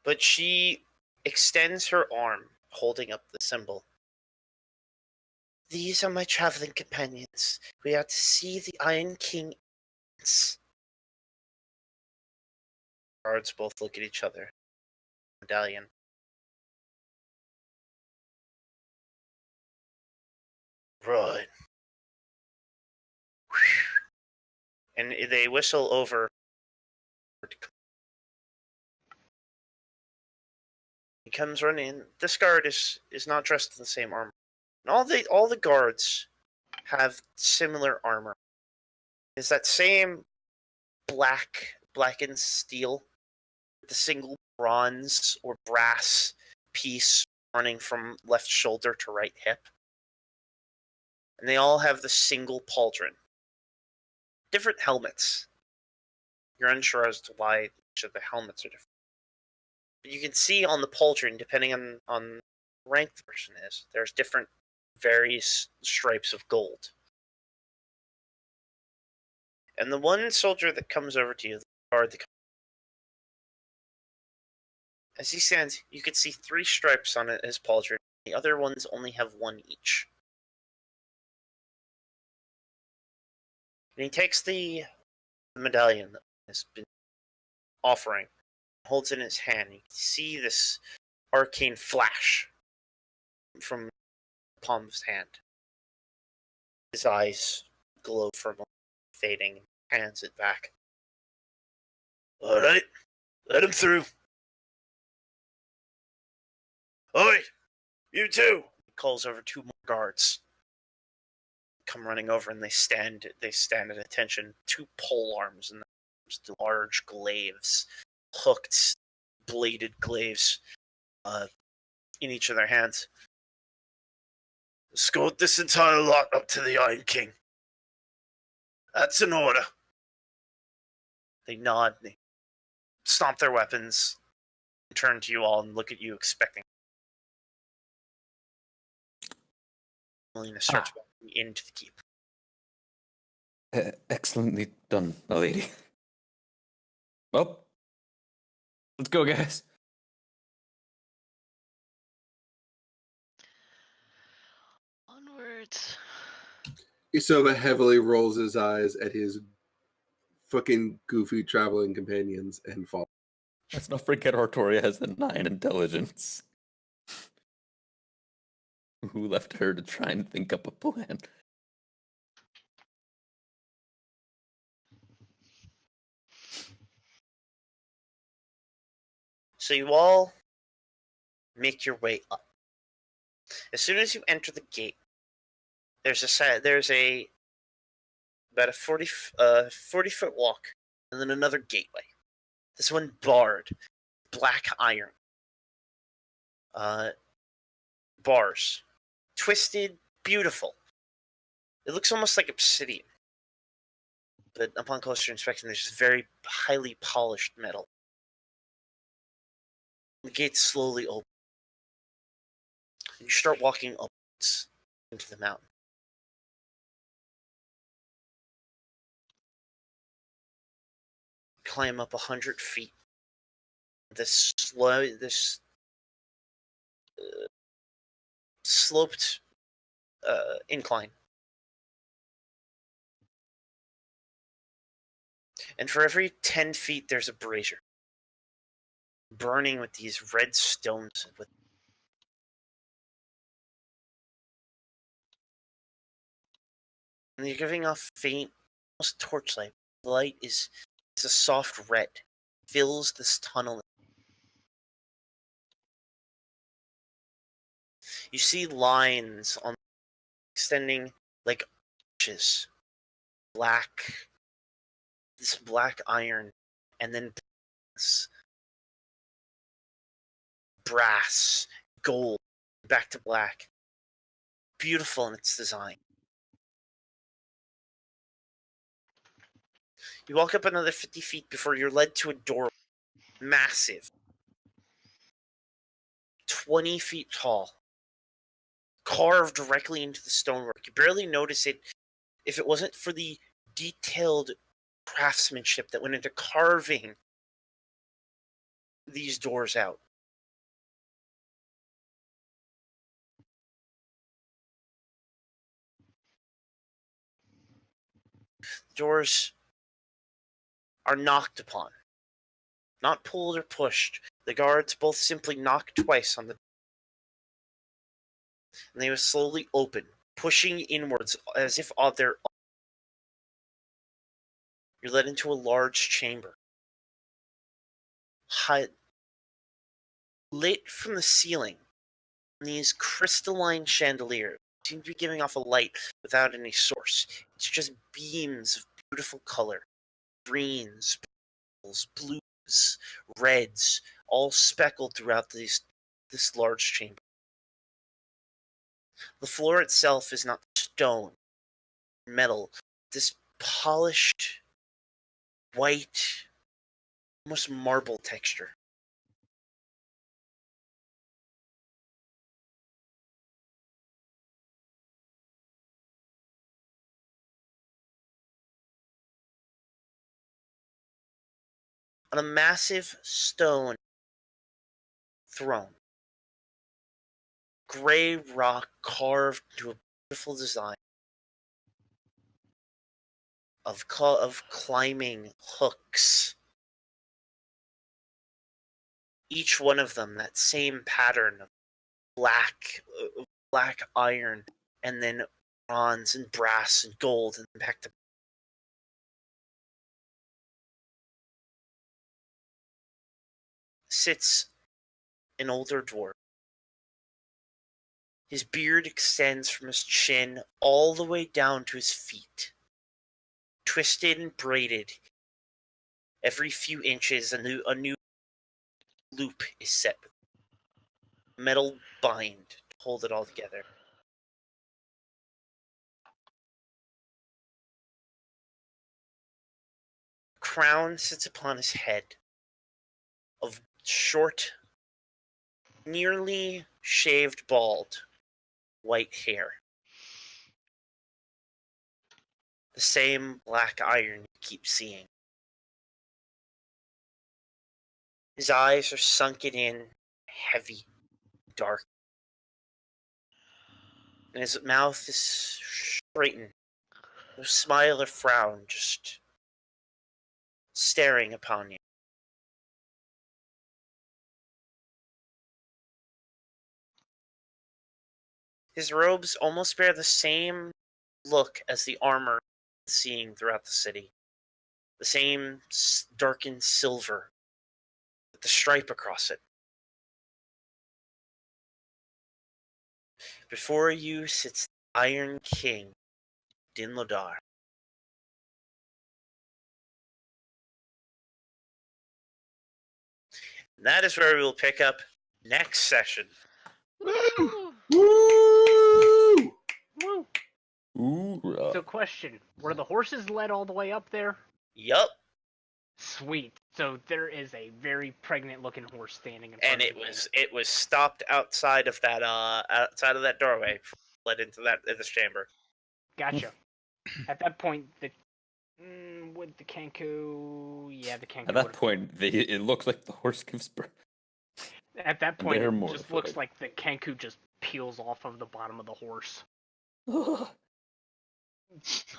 But she extends her arm, holding up the symbol. These are my traveling companions. We are to see the Iron King. Guards both look at each other. Medallion. Right. And they whistle over. He comes running in. This guard is not dressed in the same armor. And all the guards have similar armor. It's that same blackened steel with with a single bronze or brass piece running from left shoulder to right hip. And they all have the single pauldron. Different helmets. You're unsure as to why each of the helmets are different. But you can see on the pauldron, depending on rank the person is, there's different various stripes of gold. And the one soldier that comes over to you, the guard that as he stands, you can see 3 stripes on his pauldron. The other ones only have 1 each. And he takes the medallion that has been offering, holds it in his hand. You can see this arcane flash from the palm of his hand. His eyes glow for a moment, fading, and hands it back. Alright, let him through. Oi, you two! He calls over 2 more guards. Come running over and they stand at attention. 2 pole arms and large glaives, hooked, bladed glaives, in each of their hands. Escort this entire lot up to the Iron King. That's an order. They nod, they stomp their weapons, and turn to you all and look at you expecting. Melina starts walking into the keep. Excellently done, my lady. Well, let's go, guys. Onwards. Isoba heavily rolls his eyes at his fucking goofy traveling companions and falls. Let's not forget Artoria has the 9 intelligence. Who left her to try and think up a plan? So you all make your way up. As soon as you enter the gate, there's about a 40-foot walk, and then another gateway. This one barred, black iron, bars, twisted, beautiful. It looks almost like obsidian, but upon closer inspection, there's just very highly polished metal. The gates slowly open. And you start walking upwards into the mountain. Climb up 100 feet. This sloped incline. And for every 10 feet, there's a brazier. Burning with these red stones. And you're giving off faint, almost torchlight. The light is a soft red. Fills this tunnel. You see lines on extending like arches. This black iron, and then brass, gold, back to black. Beautiful in its design. You walk up another 50 feet before you're led to a door, massive, 20 feet tall, carved directly into the stonework. You barely notice it if it wasn't for the detailed craftsmanship that went into carving these doors out. Doors are knocked upon, not pulled or pushed. The guards both simply knock twice on the door, and they will slowly open, pushing inwards as if on their own. You're led into a large chamber, lit from the ceiling. These crystalline chandeliers seem to be giving off a light without any source. It's just beams of beautiful color, greens, purples, blue, reds, all speckled throughout this large chamber. The floor itself is not stone, metal. This polished, white, almost marble texture. On a massive stone throne, gray rock carved into a beautiful design of climbing hooks. Each one of them that same pattern of black iron, and then bronze and brass and gold, and back to sits an older dwarf. His beard extends from his chin all the way down to his feet. Twisted and braided. Every few inches, a new loop is set. A metal bind to hold it all together. A crown sits upon his head of short, nearly shaved bald, white hair. The same black iron you keep seeing. His eyes are sunken in, heavy, dark. And his mouth is straightened. No smile or frown, just staring upon you. His robes almost bear the same look as the armor seeing throughout the city. The same darkened silver with the stripe across it. Before you sits the Iron King, Din Lodar. And that is where we will pick up next session. Woo! Woo! Woo! Ooh, So, question: were the horses led all the way up there? Yup. Sweet. So there is a very pregnant-looking horse standing in front And of it was stopped outside of that doorway, led into this chamber. Gotcha. At that point, would the Kenku? Yeah, the Kenku. at that would've- point, it looks like the horse gives birth. At that point, they're it just looks mortified. like the Kenku just peels off of the bottom of the horse.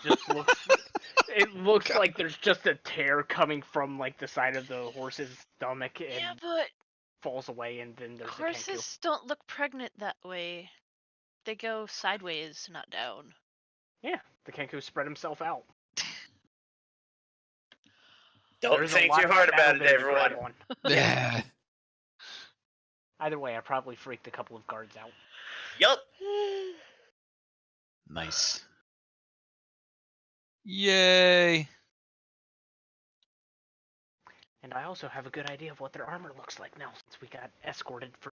Just looks. It looks God. like there's just a tear coming from like the side of the horse's stomach and Yeah, but falls away, and then there's the Kenku. horses don't look pregnant that way. They go sideways, not down. Yeah, the Kenku spread himself out. Don't There's a think lot too of hard shadow about it, there to grab everyone. on. Yeah. Either way, I probably freaked a couple of guards out. Yup. Nice. Yay. And I also have a good idea of what their armor looks like now, since we got escorted for